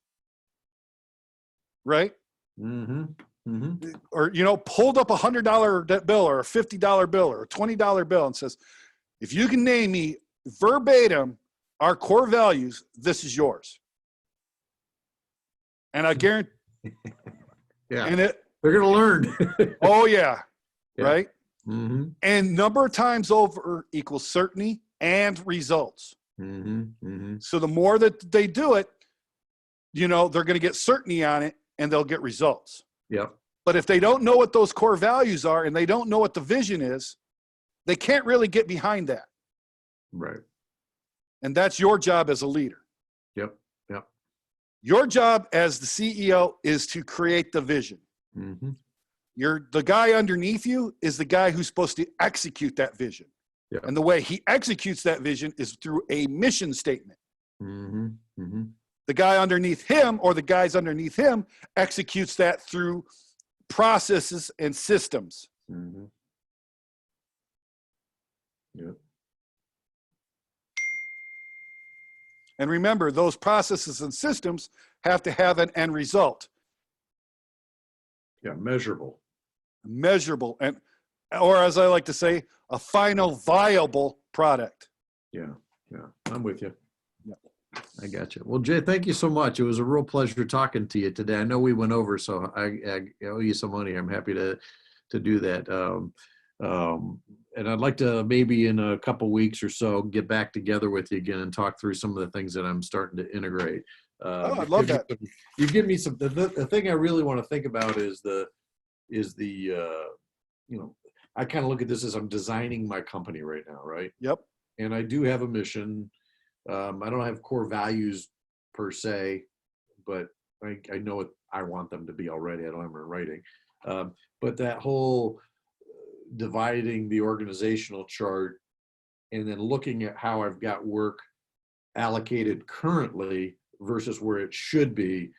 Right? Mm-hmm. Mm-hmm. Or, pulled up $100 bill or a $50 bill or a $20 bill and says, if you can name me verbatim our core values, this is yours. And I guarantee. Yeah. And they're going to learn. Oh, yeah. Yeah. Right? Mm-hmm. And number of times over equals certainty and results. Mm-hmm. Mm-hmm. So the more that they do it, they're going to get certainty on it, and they'll get results. Yep. But if they don't know what those core values are, and they don't know what the vision is, they can't really get behind that. Right. And that's your job as a leader. Yep. Yep. Your job as the CEO is to create the vision. Mm-hmm. The guy underneath you is the guy who's supposed to execute that vision. Yep. And the way he executes that vision is through a mission statement. Mm-hmm. Mm-hmm. The guy underneath him, or the guys underneath him, executes that through processes and systems. Mm-hmm. Yep. And remember, those processes and systems have to have an end result. Yeah, measurable. Measurable, or as I like to say, a final viable product. Yeah, yeah, I'm with you. Yeah. I got you. Well, Jay, thank you so much. It was a real pleasure talking to you today. I know we went over, so I owe you some money. I'm happy to do that. And I'd like to maybe in a couple weeks or so get back together with you again and talk through some of the things that I'm starting to integrate. I'd love that. You give me some. The thing I really want to think about is I kind of look at this as I'm designing my company right now, right? Yep. And I do have a mission. I don't have core values per se, but I know I want them to be already. I don't have them in writing. But that whole dividing the organizational chart and then looking at how I've got work allocated currently versus where it should be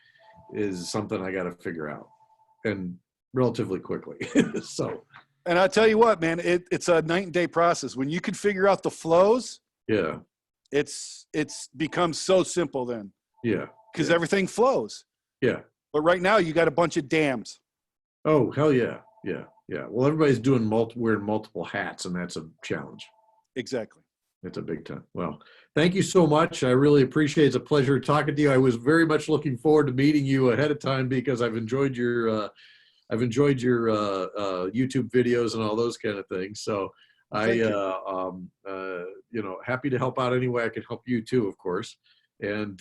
is something I got to figure out, and relatively quickly. So, and I tell you what, man, it's a night and day process. When you can figure out the flows, yeah, it's becomes so simple then. Yeah. Because yeah. everything flows. Yeah. But right now you got a bunch of dams. Oh, hell yeah. Yeah. Yeah. Well, everybody's doing wearing multiple hats, and that's a challenge. Exactly. It's a big time. Well, thank you so much. I really appreciate it. It's a pleasure talking to you. I was very much looking forward to meeting you ahead of time because I've enjoyed your YouTube videos and all those kind of things. So happy to help out any way I can help you too, of course. And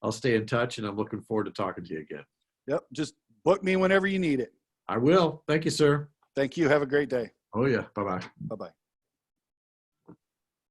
I'll stay in touch, and I'm looking forward to talking to you again. Yep. Just book me whenever you need it. I will. Thank you, sir. Thank you. Have a great day. Oh yeah. Bye-bye. Bye-bye.